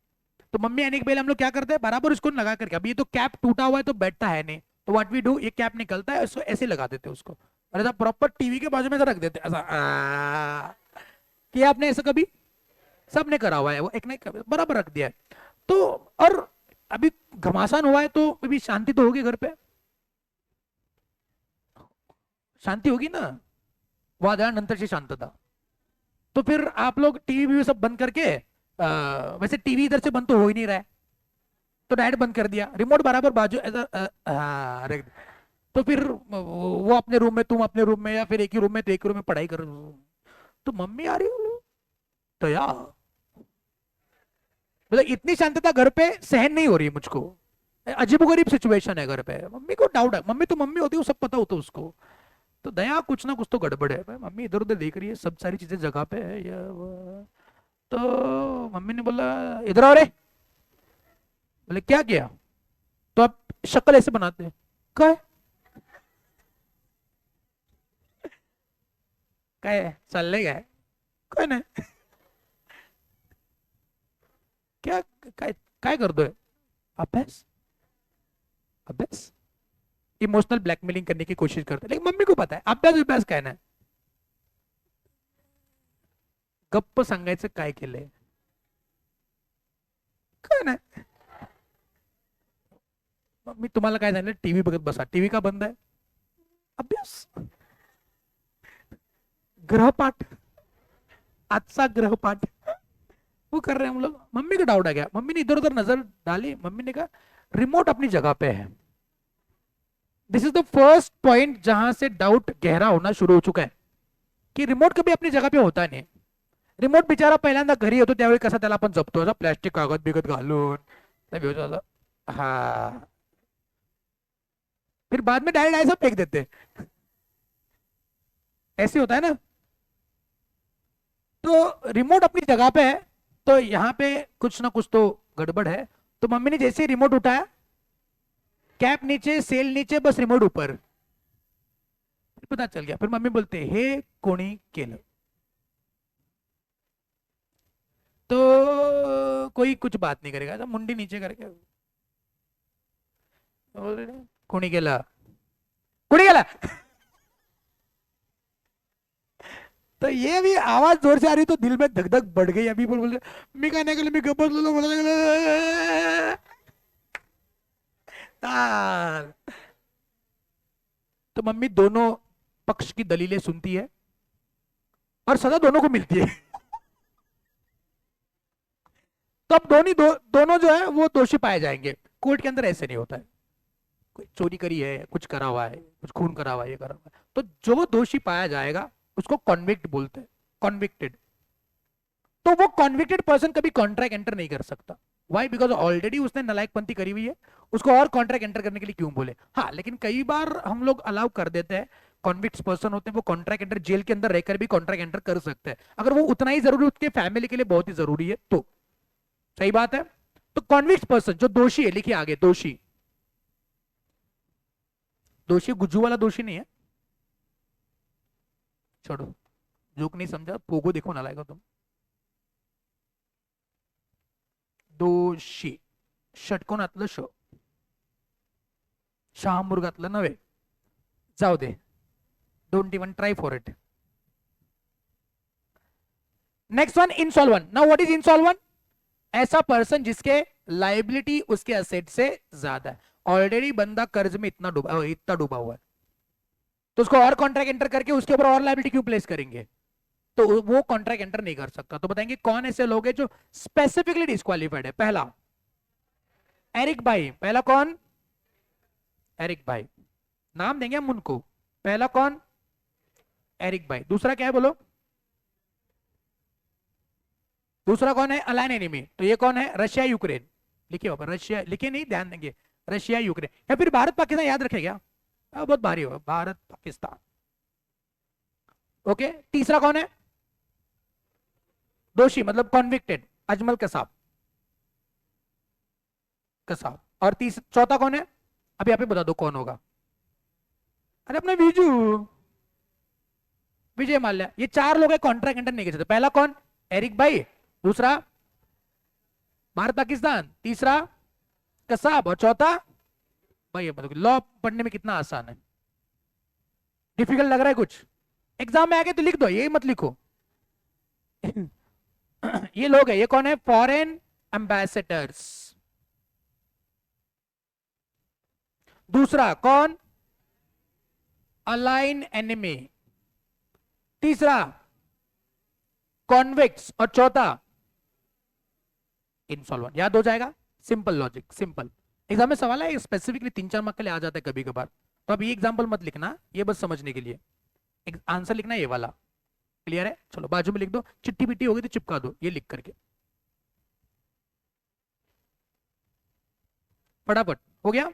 तो मम्मी आने के पहले हम लोग क्या करते हैं, बराबर उसको लगा करके, अभी ये तो कैप टूटा हुआ है तो बैठता है नहीं, तो व्हाट वी डू, ये कैप निकलता है उसको ऐसे लगा देते हैं उसको, और ऐसा प्रॉपर टीवी के बाजू में ऐसा रख देते हैं ऐसा किया आपने ऐसा कभी? सबने करा हुआ है, वो एक नहीं बराबर रख दिया है। तो और अभी घमासान हुआ है तो अभी शांति तो होगी घर पे, शांति होगी ना, वादळानंतरची शांतता। तो फिर आप लोग टीवी सब बंद करके वैसे टीवी इधर से बंद तो हो ही नहीं रहा है, तो डायरेक्ट बंद कर दिया, रिमोट बराबर बाजू ऐसा रख। तो फिर वो अपने रूम में, तुम अपने रूम में, या फिर एक ही रूम में, तो एक रूम में पढ़ाई करो। तो मम्मी आ रही हो तो यार, मतलब इतनी शांतता घर पे सहन नहीं हो रही मुझको, अजीबोगरीब सिचुएशन है घर पे। मम्मी को डाउट है, मम्मी तो मम्मी होती है, वो सब पता होता है उसको। तो दया कुछ ना कुछ तो गड़बड़ है भाई, मम्मी इधर उधर देख रही है, सब सारी चीजें जगह पे है या तो मम्मी ने बोला इधर आओ रे। बोले क्या किया? तो आप शक्ल ऐसे बनाते हैं, क्या है काय चाललंय काय, काय नाही, क्या काय काय करतोय? अभ्यास, अभ्यास, इमोशनल ब्लैकमेलिंग करने की कोशिश करते हैं, लेकिन मम्मी को पता है अभ्यास अभ्यास काय नाही। गप्प सांगायचं काय केलंय, काय नाही। मम्मी तुम्हाला काय झालं, टीव्ही बघत बसा, टीव्ही का बंद आहे? अभ्यास, ग्रहपाठ, आजचा ग्रहपाठ वो कर रहे हैं हम लोग। मम्मी को डाउट आ गया, मम्मी ने इधर उधर नजर डाली, मम्मी ने कहा रिमोट अपनी जगह पे है। This is the first point जहां से डाउट गहरा होना शुरू हो चुका है की रिमोट कभी अपनी जगह पे होता नहीं। रिमोट बिचारा पहिल्यांदा घरी येतो त्यावेळी कसा त्याला आपण जपतो, असा प्लॅस्टिक कागद बिगद घालून, हाँ, फिर बाद में डायरेक्ट ऐसा फेंक देते हैं। ऐसे होता है ना। तो रिमोट अपनी जगह पे है, तो यहाँ पे कुछ ना कुछ तो गड़बड़ है। तो मम्मी ने जैसे ही रिमोट उठाया, कैप नीचे, सेल नीचे, बस रिमोट ऊपर, फिर पता चल गया। फिर मम्मी बोलते हे कोणी केलं। तो कोई कुछ बात नहीं करेगा, तो मुंडी नीचे करके कोणी केलं, कोणी केलं। तो ये भी आवाज जोर से आ रही तो दिल में धक धक बढ़ गई। अभी बोल मैं कहने के लिए मैं गब्बर ताल। तो मम्मी दोनों पक्ष की दलीलें सुनती है और सजा दोनों को मिलती है। तो अब दोनों जो है वो दोषी पाए जाएंगे। कोर्ट के अंदर ऐसे नहीं होता है, कोई चोरी करी है, कुछ करा हुआ है, कुछ खून करा हुआ है, ये करा हुआ है, तो जो दोषी पाया जाएगा उसको कॉन्विक्ट बोलते हैं, कॉन्विक्टेड। तो वो कॉन्विक्टेड पर्सन कभी कॉन्ट्रैक्ट एंटर नहीं कर सकता। वाई? बिकॉज ऑलरेडी उसने नलायकपंथी करी हुई है, उसको और कॉन्ट्रैक्ट एंटर करने के लिए क्यों बोले। हाँ, लेकिन कई बार हम लोग अलाउ कर देते हैं, कॉन्विक्ट पर्सन होते हैं वो कॉन्ट्रैक्ट एंटर, जेल के अंदर रहकर भी कॉन्ट्रैक्ट एंटर कर सकते हैं, अगर वो उतना ही जरूरी उसके फैमिली के लिए बहुत ही जरूरी है तो। सही बात है। तो कॉन्विक्ट पर्सन जो दोषी है, लिखिए आगे, दोषी, दोषी गुज्जू वाला दोषी नहीं है, छोड़ो, जोक नहीं समझा, पोगो देखो ना लाएगा तुम। दोषी षटकोनातलं श, शहामृगातलं नव्हे, जाऊ दे, don't even try for it. Next one, insolvent. Now what is insolvent? ऐसा पर्सन जिसके लाइबिलिटी उसके एसेट से ज्यादा है। ऑलरेडी बंदा कर्ज में इतना डूबा हुआ है, तो उसको और कॉन्ट्रैक्ट एंटर करके उसके ऊपर और लाइबिलिटी क्यों प्लेस करेंगे? तो वो कॉन्ट्रैक्ट एंटर नहीं कर सकता। तो बताएंगे कौन ऐसे लोग हैं जो स्पेसिफिकली डिस्क्वालिफाइड है। पहला, एरिक भाई, पहला कौन? एरिक भाई, नाम देंगे हम उनको। पहला कौन? एरिक भाई। दूसरा क्या है बोलो? दूसरा कौन है? Align enemy. तो ये कौन है? Russia Ukraine. लिखिए बाबा, रशिया लिखिए नहीं, ध्यान देंगे। रशिया यूक्रेन या फिर भारत पाकिस्तान याद रखे क्या? बहुत भारी होगा, भारत पाकिस्तान। ओके, तीसरा कौन है? दोषी मतलब कॉन्विक्टेड, अजमल कसाब। कसाब। और चौथा कौन है? अभी आप ही बता दो कौन होगा। अरे अपने विजू, विजय माल्या। ये चार लोग कॉन्ट्रैक्ट एंटर नहीं कर सकते। पहला कौन? एरिक भाई। दूसरा भारत पाकिस्तान। तीसरा कसाब। और चौथा भाई, लॉ पढ़ने में कितना आसान है। डिफिकल्ट लग रहा है कुछ? एग्जाम में आके तो लिख दो, ये मत लिखो। ये लोग है, ये कौन है? Foreign ambassadors. दूसरा कौन? Align enemy. तीसरा कॉन्विक्ट्स। और चौथा इंसॉल्वेंट। याद हो जाएगा, सिंपल लॉजिक, सिंपल। एग्जाम में सवाल है स्पेसिफिकली 3-4 मार्क के लिए आ जाता है कभी कभार, तो अब ये एग्जाम्पल मत लिखना, ये बस समझने के लिए। आंसर लिखना ये वाला। क्लियर है? चलो बाजू में लिख दो, चिट्ठी पिट्टी होगी तो चिपका दो ये लिख करके। फटाफट हो गया।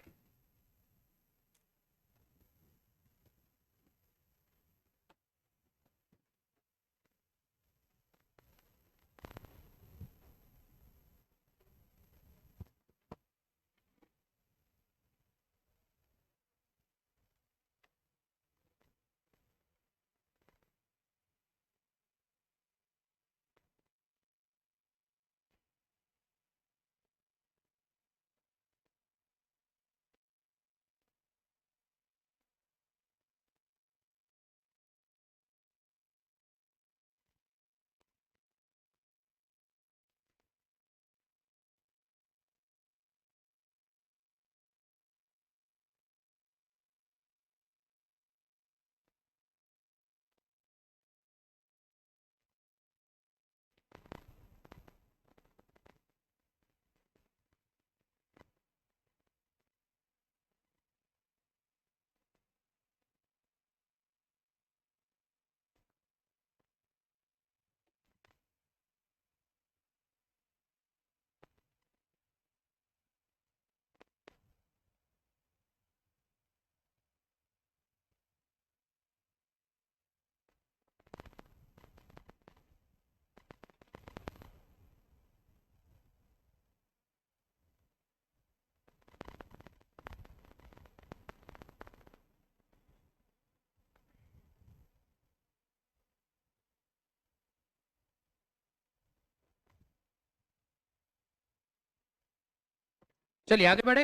चलिए आगे बढ़े।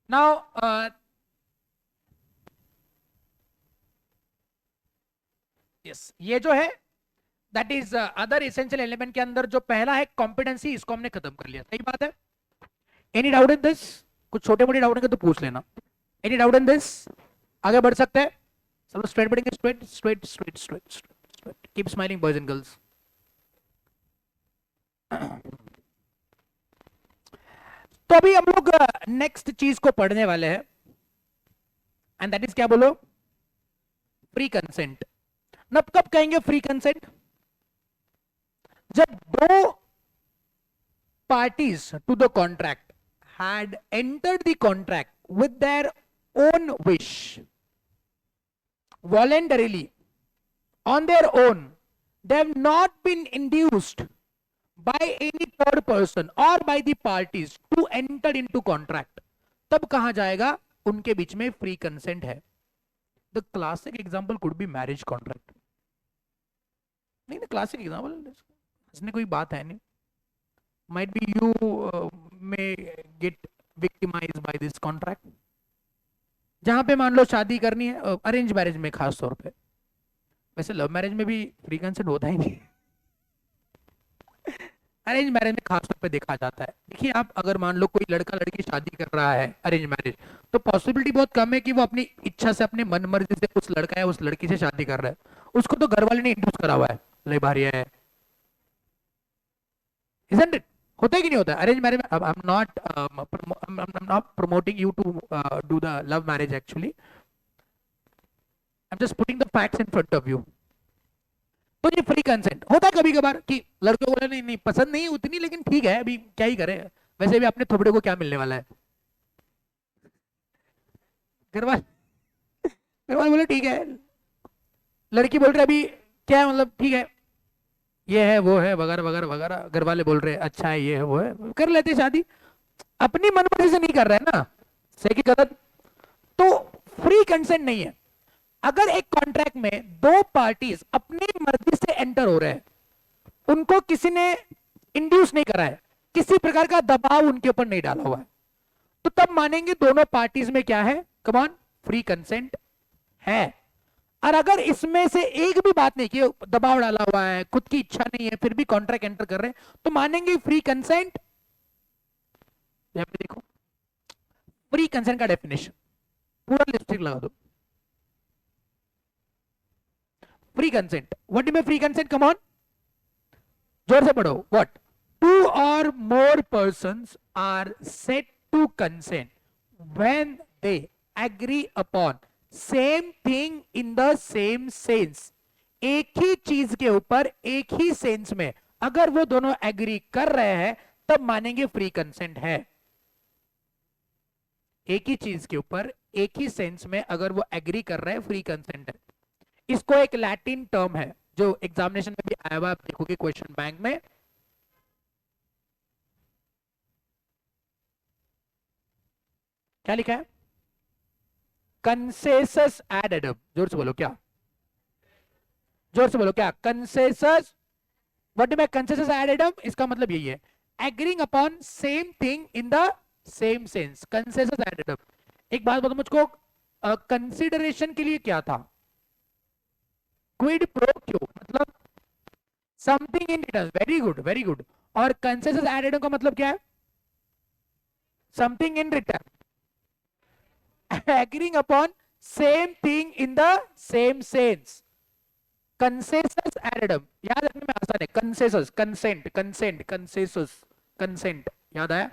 नाउ यस, ये जो है that is other essential element के अंदर जो पहला है कॉम्पिटेंसी, इसको हमने खत्म कर लिया। सही बात है? Any doubt in this? कुछ छोटे मोटे डाउट होंगे तो पूछ लेना। Any doubt in this? आगे बढ़ सकते हैं? चलो स्ट्रेट बढ़ेंगे, straight straight straight straight straight. Keep smiling boys and girls. तो अभी हम लोग नेक्स्ट चीज को पढ़ने वाले हैं, एंड दैट इज क्या बोलो? Free consent. नब कब कहेंगे फ्री कंसेंट? जब दो parties to the contract had entered the contract with their own wish, voluntarily, on their own. They have not been induced by any third person or by the parties to enter into contract. तब कहा जाएगा उनके बीच में फ्री कंसेंट है। The classic example could be marriage contract. नहीं, the classic example, इसमें कोई बात है नहीं। Might be you may get victimized by this contract. जहां पे मान लो शादी करनी है, अरेंज मैरिज में खास तौर पे, वैसे लव मैरिज में भी फ्री कंसेंट होता ही नहीं। अरेंज मैरिज में खास तौर पे देखा जाता है। देखिए आप, अगर मान लो कोई लड़का लड़की शादी कर रहा है अरेंज मैरिज, तो पॉसिबिलिटी बहुत कम है कि वो अपनी इच्छा से, अपने मन मर्जी से उस लड़का है उस लड़की से शादी कर रहा है। उसको तो घर वाले ने इंड्यूस करा हुआ है, ले भारी है, isn't it? होता है कि नहीं होता? अरेंज मैरिज में I am not promoting you to do the love marriage, actually I am just putting the facts in front of you. तो ये फ्री कंसेंट होता है कभी कभार कि लड़के को बोला नहीं नहीं पसंद नहीं उतनी, लेकिन ठीक है अभी क्या ही करे, वैसे भी अपने थोपड़े को क्या मिलने वाला है। घर वाले घर वाले बोले ठीक है, लड़की बोल रही अभी क्या है, मतलब ठीक है ये है वो है वगैरह वगैरह वगैरह, घर वाले बोल रहे अच्छा है ये है वो है, कर लेते शादी। अपनी मनमर्जी से नहीं कर रहे हैं ना, सही कि गलत? तो फ्री कंसेंट नहीं है। अगर एक कॉन्ट्रैक्ट में दो पार्टीज अपनी मर्जी से एंटर हो रहे हैं, उनको किसी ने इंड्यूस नहीं करा है, किसी प्रकार का दबाव उनके ऊपर नहीं डाला हुआ है, तो तब मानेंगे दोनों पार्टीज में क्या है, कम ऑन, फ्री कंसेंट है। और अगर इसमें से एक भी बात नहीं कि दबाव डाला हुआ है, खुद की इच्छा नहीं है, फिर भी कॉन्ट्रैक्ट एंटर कर रहे हैं, तो मानेंगे फ्री कंसेंट। यहां पे देखो फ्री कंसेंट का डेफिनेशन, पूरा लिपस्टिक लगा दो। Free consent, what do free consent, come on, जोर से पढ़ो। What? Two or more persons are set to consent when they agree upon same thing in the same sense. एक ही चीज के ऊपर एक ही सेंस में अगर वो दोनों एग्री कर रहे हैं, तब मानेंगे फ्री कंसेंट है। एक ही चीज के ऊपर एक ही सेंस में अगर वो एग्री कर रहे हैं, फ्री कंसेंट है। इसको एक लैटिन टर्म है जो एग्जामिनेशन में भी आया हुआ, आप देखोगे क्वेश्चन बैंक में। क्या लिखा है? Consensus ad idem. जोर से बोलो क्या? जोर से बोलो क्या? Consensus. What do consensus ad idem? इसका मतलब यही है, agreeing upon same thing in the same sense, consensus ad idem. एक बात बताओ मुझको, कंसिडरेशन के लिए क्या था? क्विड प्रो क्यो, मतलब something in return. Very good very good. और कंसेसस एड एडम का मतलब क्या है? Something in return, agreeing upon same thing in the same sense। Consensus idem याद रखने में आसान है, consensus, consent, consent, consensus, consent, याद आया?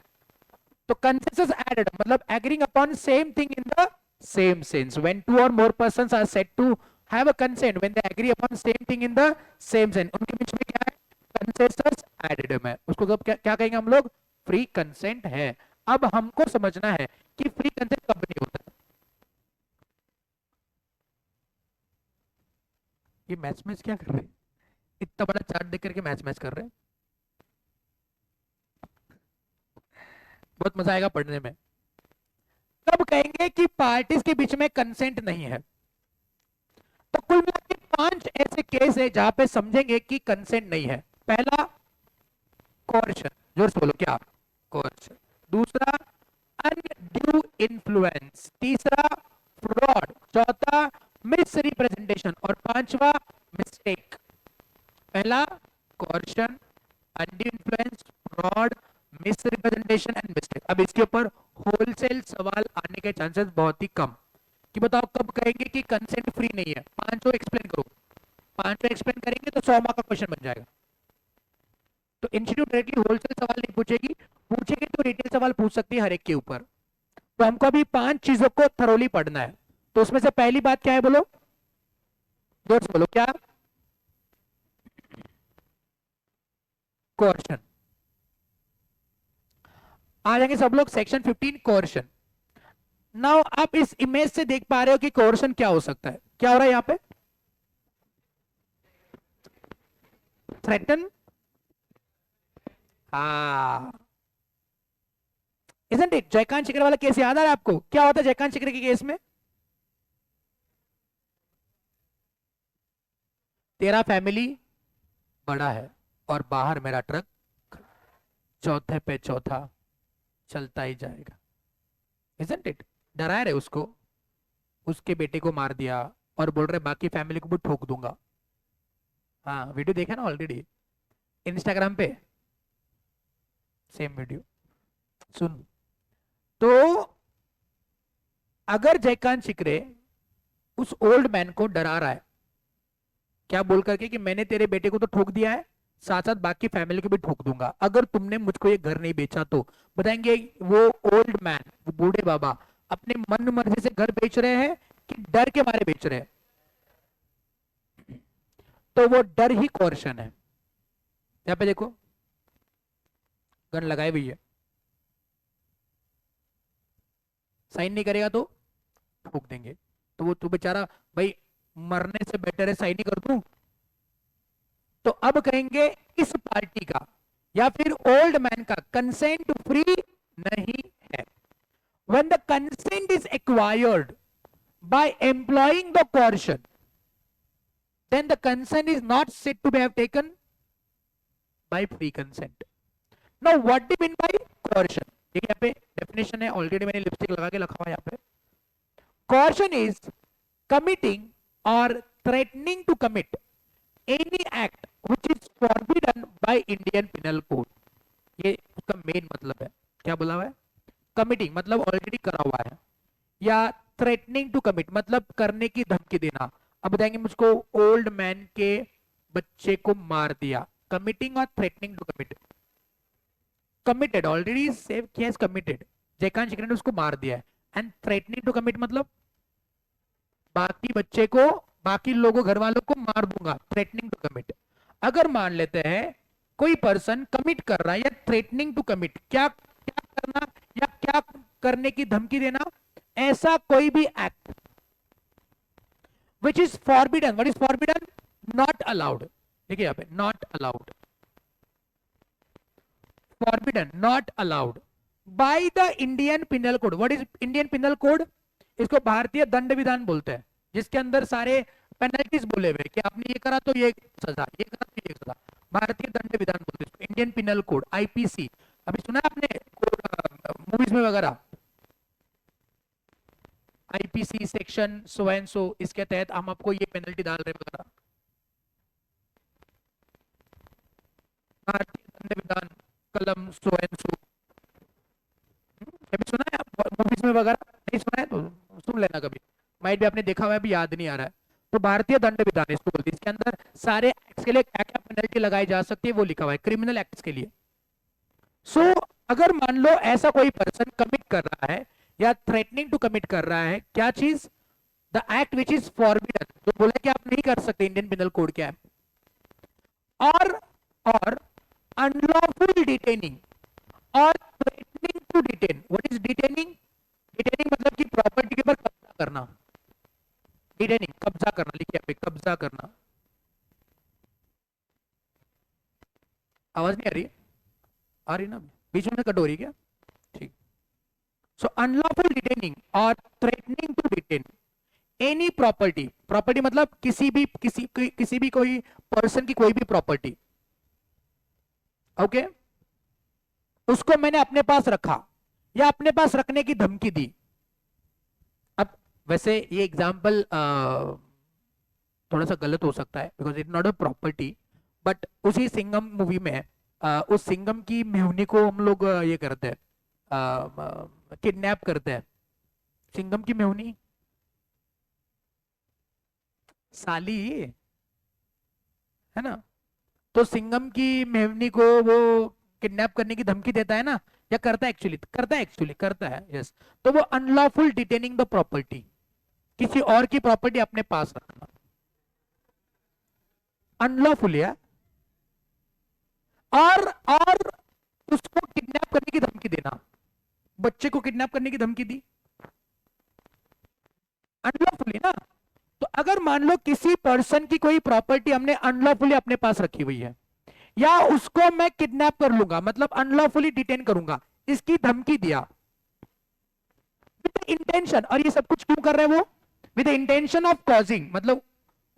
तो कंसेसस एडम मतलब agreeing upon same thing in the same sense. When two or more persons are said to have a consent when they agree upon same thing in the same sense, उनके बीच में क्या है? कंसेसस एडम है। उसको कब क्या कहेंगे हम लोग? फ्री कंसेंट है। अब हमको समझना है कि फ्री कंसेंट कब नहीं होता है। ये मैच मैच क्या कर रहे हैं? इतना बड़ा चार्ट देख करके मैच मैच कर रहे हैं। बहुत मजा आएगा पढ़ने में। कब कहेंगे कि पार्टीज के बीच में कंसेंट नहीं है? तो कुल मिला के 5 ऐसे केस है जहां पे समझेंगे कि कंसेंट नहीं है। पहला, कोर्शन। जोर से बोलो क्या? कोर्शन। दूसरा, अनड्यू इन्फ्लुएंस। तीसरा, फ्रॉड। चौथा, मिस रिप्रेजेंटेशन। और पांचवा, मिस्टेक। पहला, coercion, undue influence, fraud, miss representation and mistake. अब इसके ऊपर होलसेल सवाल आने के चांसेस बहुत ही कम, कि बताओ कब कहेंगे कि कंसेंट फ्री नहीं है? पांचों एक्सप्लेन करो। पांचों एक्सप्लेन करेंगे तो 100 मार्क का क्वेश्चन बन जाएगा। तो इंस्टीट्यूट डायरेक्टली होलसेल सवाल नहीं पूछेगी, पूछेगी तो रिटेल सवाल पूछ सकती है हर एक के ऊपर। तो हमको अभी 5 चीजों को थरोली पढ़ना है। तो उसमें से पहली बात क्या है बोलो? जोर से बोलो क्या? कोर्शन। आ जाएंगे सब लोग सेक्शन 15, कोर्शन। नाउ आप इस इमेज से देख पा रहे हो कि कोर्शन क्या हो सकता है। क्या हो रहा है यहां पे? थ्रेटन, हाँ, इजंट इट? जयकांत शिकरे वाला केस याद आ रहा है आपको? क्या होता है जयकांत शिकरे के केस में? तेरा फैमिली बड़ा है और बाहर मेरा ट्रक चौथे पे चौथा चलता ही जाएगा। Isn't it? डरा रहे उसको, उसके बेटे को मार दिया और बोल रहे बाकी फैमिली को भी ठोक दूंगा। हाँ, वीडियो देखा ना ऑलरेडी इंस्टाग्राम पे, सेम वीडियो। सुन, तो अगर जयकांत शिकरे उस ओल्ड मैन को डरा रहा है, क्या बोल करके कि मैंने तेरे बेटे को तो ठोक दिया है, साथ साथ बाकी फैमिली को भी ठोक दूंगा अगर तुमने मुझको ये घर नहीं बेचा तो। बताएंगे वो ओल्ड मैन, वो बूढ़े बाबा अपने मन मर्जी से घर बेच रहे हैं कि डर के मारे बेच रहे हैं? तो वो डर ही कोर्शन है। यहाँ पे देखो गन लगाई हुई है, साइन नहीं करेगा तो ठोक देंगे। तो वो तू बेचारा भाई मरने से बेटर है साइन ही कर दूं। तो अब कहेंगे इस पार्टी का या फिर ओल्ड मैन का कंसेंट फ्री नहीं है। When the consent is acquired by employing the coercion, then the consent is not said to be have taken by free consent. Now, what do you mean by coercion? देखिए यहाँ पे डेफिनेशन है, ऑलरेडी मैंने लिपस्टिक लगा के लिखा हुआ है यहाँ पे। Coercion is committing or threatening to commit any act which is forbidden by Indian Penal Code. ये उसका मेन मतलब है। क्या बोला हुआ है? कमिटिंग मतलब ऑलरेडी करा हुआ है, या थ्रेटनिंग टू कमिट मतलब करने की धमकी देना। अब बताएंगे मुझको ओल्ड मैन के बच्चे को मार दिया, कमिटिंग और threatening to commit. Committed already save किया, कमिटेड जयकांत शिकरे ने उसको मार दिया है। एंड थ्रेटनिंग टू कमिट मतलब बाकी बच्चे को, बाकी लोगों घर वालों को मार दूंगा, थ्रेटनिंग टू कमिट। अगर मान लेते हैं कोई पर्सन कमिट कर रहा है या थ्रेटनिंग टू कमिट, क्या क्या करना या क्या करने की धमकी देना, ऐसा कोई भी act which is forbidden. What is forbidden? Not allowed. देखिए यहाँ पे not allowed, forbidden not allowed by the Indian penal code. What is Indian penal code? इसको भारतीय दंड विधान बोलते हैं, जिसके अंदर सारे पेनल्टीज बोले हुए कि आपने ये करा तो ये सजा, ये करा तो ये सजा। भारतीय दंड विधान बोलते हैं, इंडियन पिनल कोड, आईपीसी। अभी सुना है आपने मूवीज में वगैरह, IPC section so and so, इसके तहत हम आपको ये पेनल्टी डाल रहे वगैरह। भारतीय दंड विधान कलम सो एंड सो, कभी सुना है मूवीज में वगैरह? नहीं सुना है तो सुन लेना कभी, माइट भी आपने देखा हुआ है, अभी याद नहीं आ रहा है। तो भारतीय दंड विधान इसको बोलते हैं, इसके अंदर सारे एक्ट्स के लिए क्या क्या पेनल्टी लगाई जा सकती है वो लिखा हुआ है, क्रिमिनल एक्ट्स के लिए। सो अगर मान लो ऐसा कोई पर्सन कमिट कर रहा है या थ्रेटनिंग टू कमिट कर रहा है, क्या चीज? The act which is forbidden, जो बोला कि आप नहीं कर सकते, इंडियन पिनल कोड क्या है, और अनलॉफुल डिटेनिंग और threatening to detain. What is detaining? Detaining मतलब कि प्रॉपर्टी के ऊपर कब्जा करना, डिटेनिंग कब्जा करना, लिखिए पे कब्जा करना। आवाज नहीं आ रही? आ रही ना, बीच में कट हो रही क्या? ठीक। सो अनलॉफुल डिटेनिंग और threatening to detain any property, property मतलब किसी भी कोई पर्सन की कोई भी प्रॉपर्टी, ओके उसको मैंने अपने पास रखा या अपने पास रखने की धमकी दी। अब वैसे ये एग्जांपल थोड़ा सा गलत हो सकता है because it not a property, but उसी सिंघम मूवी में उस सिंघम की मेहुनी को हम लोग ये करते हैं, किडनैप करते हैं। सिंघम की मेहुनी साली है ना, तो सिंघम की मेहुनी को वो किडनैप करने की धमकी देता है ना, या करता है एक्चुअली करता है, यस। तो वो अनलॉफुल डिटेनिंग द प्रॉपर्टी, किसी और की प्रॉपर्टी अपने पास रखना अनलॉफुल है, और उसको किडनैप करने की धमकी देना, बच्चे को किडनैप करने की धमकी दी, अनलॉफुली ना। तो अगर मान लो किसी पर्सन की कोई प्रॉपर्टी हमने अनलॉफुली अपने पास रखी हुई है, या उसको मैं किडनैप कर लूंगा मतलब अनलॉफुली डिटेन करूंगा, इसकी धमकी दिया विद इंटेंशन, और ये सब कुछ क्यों कर रहे हैं वो? विद इंटेंशन ऑफ कॉजिंग, मतलब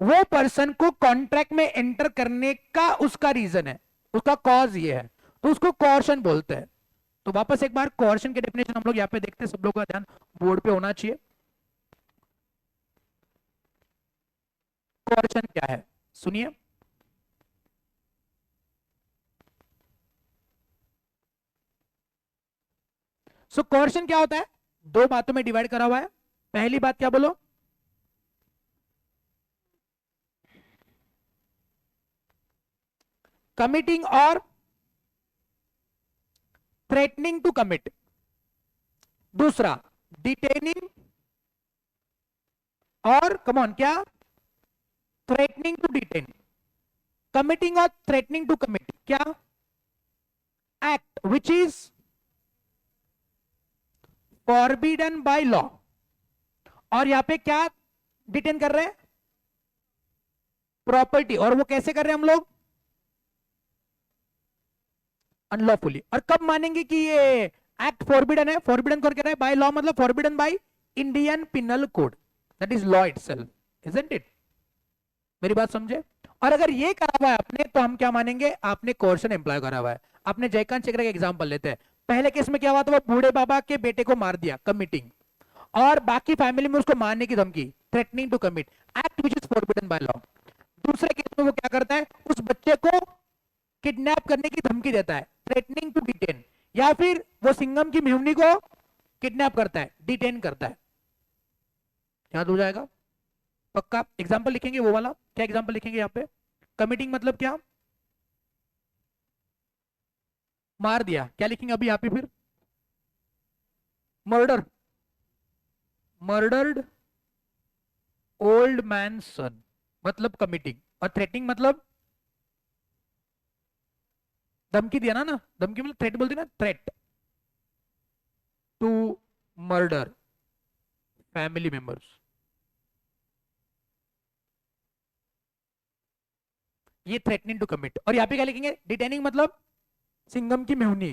वो पर्सन को कॉन्ट्रैक्ट में एंटर करने का उसका रीजन है, उसका कॉज ये है, तो उसको कोर्शन बोलते हैं। तो वापस एक बार कोर्शन के डेफिनेशन हम लोग यहाँ पे देखते हैं, सब लोगों का ध्यान बोर्ड पे होना चाहिए। कोर्शन क्या है सुनिए। सो कोर्शन क्या होता है? दो बातों में डिवाइड करा हुआ है। पहली बात क्या बोलो? कमिटिंग और थ्रेटनिंग टू कमिट। दूसरा डिटेनिंग और कमॉन क्या, थ्रेटनिंग टू डिटेन। कमिटिंग और थ्रेटनिंग टू कमिट क्या, act which is forbidden by law. और यहां पे क्या डिटेन कर रहे हैं, प्रॉपर्टी। और वो कैसे कर रहे हैं हम लोग, अनलॉफुली। और कब मानेंगे कि ये एक्ट फॉरबिडन है, फॉरबिडन कौन कह रहा है, बाय लॉ मतलब forbidden bye Indian penal code, that is law itself, isn't it. मेरी बात समझे। और अगर ये करा हुआ है आपने तो हम क्या मानेंगे, आपने कोर्शन एम्प्लॉय करा हुआ है। आपने जयकांत चेकरा का एग्जांपल लेते हैं, पहले केस में क्या हुआ था, वो बूढ़े बाबा के बेटे को मार दिया, कमिटिंग। और बाकी फैमिली में उसको मारने की धमकी, threatening to commit, act which is forbidden by law. दूसरे केस में वो क्या करता है, उस बच्चे को किडनैप करने की धमकी देता है, थ्रेटनिंग टू डिटेन। या फिर वो सिंघम की मेहुनी को किडनैप करता है, डिटेन करता है। याद हो जाएगा पक्का। एग्जांपल लिखेंगे वो वाला, क्या एग्जांपल लिखेंगे यहाँ पे, कमिटिंग मतलब क्या, मार दिया। क्या लिखेंगे अभी यहाँ पे फिर, मर्डर, मर्डर्ड ओल्ड मैन सन, मतलब कमिटिंग। और थ्रेटनिंग मतलब धमकी दिया ना धमकी मतलब थ्रेट बोलते ना, threat to murder family members. ये थ्रेटनिंग टू कमिट। और यहाँ पे क्या लिखेंगे, डिटेनिंग मतलब सिंघम की मेहुनी।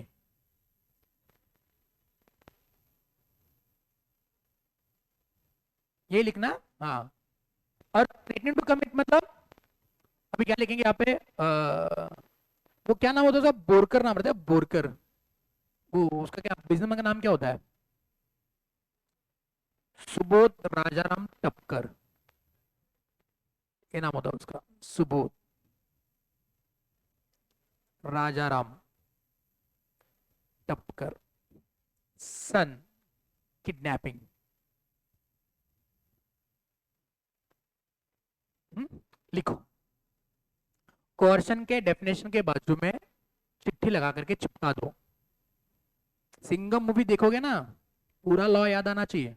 ये लिखना, हाँ। और थ्रेटनिंग टू कमिट मतलब अभी क्या लिखेंगे यहाँ पे, वो क्या नाम होता है उसका, बोरकर नाम रहता है, बोरकर। वो उसका क्या बिजनेसमैन का नाम क्या होता है, सुबोध राजाराम टपकर, ये नाम होता है उसका, सुबोध राजाराम टपकर, सन किडनैपिंग। लिखो, क्वेश्चन के डेफिनेशन के बाजू में चिट्ठी लगा करके चिपका दो। सिंघम मूवी देखोगे ना, पूरा लॉ याद आना चाहिए।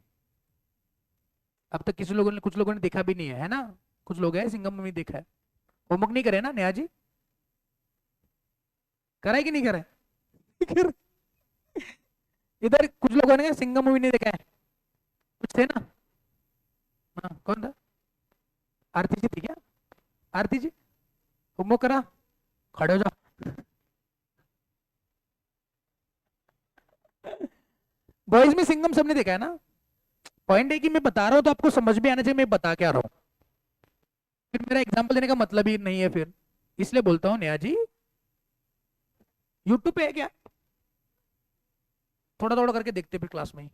अब तक किसी लोगों ने, कुछ लोगों ने देखा भी नहीं है ना, कुछ लोग हैं सिंघम मूवी देखा है। होमवर्क नहीं करे ना नेहा जी, करा है कि नहीं करा है? इधर कुछ लोगों ने सिंघम मूवी नहीं देखा है, कुछ थे ना। हाँ कौन था, आरती जी थी क्या, आरती जी होमवर्क करा, खड़े हो जाओ। बॉयज में सिंघम सबने देखा है ना। पॉइंट है कि मैं बता रहा हूं तो आपको समझ में आना चाहिए मैं बता क्या रहा हूं, फिर मेरा एग्जाम्पल देने का मतलब ही नहीं है फिर। इसलिए बोलता हूँ नेहा जी, यूट्यूब पे है क्या, थोड़ा थोड़ा करके देखते फिर क्लास में ही।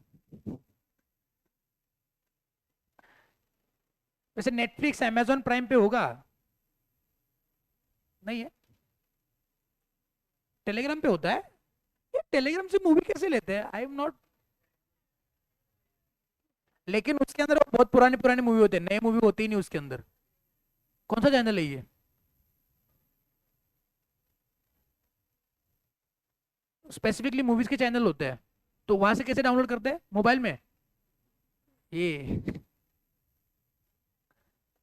वैसे नेटफ्लिक्स अमेजॉन प्राइम पे होगा, नहीं है, टेलीग्राम पे होता है। ये टेलीग्राम से मूवी कैसे लेते हैं, आई एम नॉट। लेकिन उसके अंदर वो बहुत पुराने पुराने मूवी होते हैं, नए मूवी होती ही नहीं उसके अंदर। कौन सा चैनल है ये, स्पेसिफिकली मूवीज के चैनल होते हैं, तो वहां से कैसे डाउनलोड करते हैं मोबाइल में, ये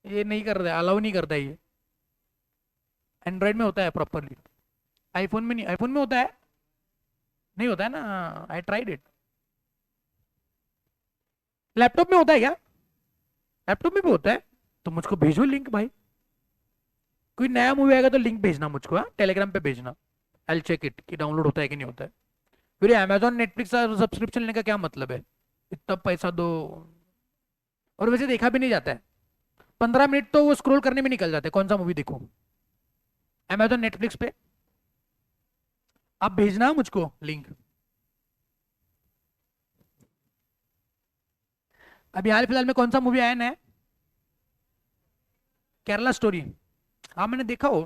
ये नहीं कर रहा है, अलाउ नहीं करता है ये। एंड्रॉइड में होता है प्रॉपरली, आईफोन में नहीं, आईफोन में होता है, नहीं होता है ना, आई ट्राइड इट। लैपटॉप में होता है क्या, लैपटॉप में भी होता है, तो मुझको भेजो लिंक भाई, कोई नया मूवी आएगा तो लिंक भेजना मुझको, हाँ टेलीग्राम पे भेजना, आई चेक इट कि डाउनलोड होता है कि नहीं होता है। फिर अमेजोन नेटफ्लिक्स का सब्सक्रिप्शन लेने का क्या मतलब है, इतना पैसा दो, और वैसे देखा भी नहीं जाता है, 15 मिनट तो वो स्क्रॉल करने में निकल जाते हैं, कौन सा मूवी देखूं अमेजोन नेटफ्लिक्स पे। आप भेजना मुझको लिंक। अभी हाल फिलहाल में कौन सा मूवी आया ना, केरला स्टोरी। हाँ मैंने देखा वो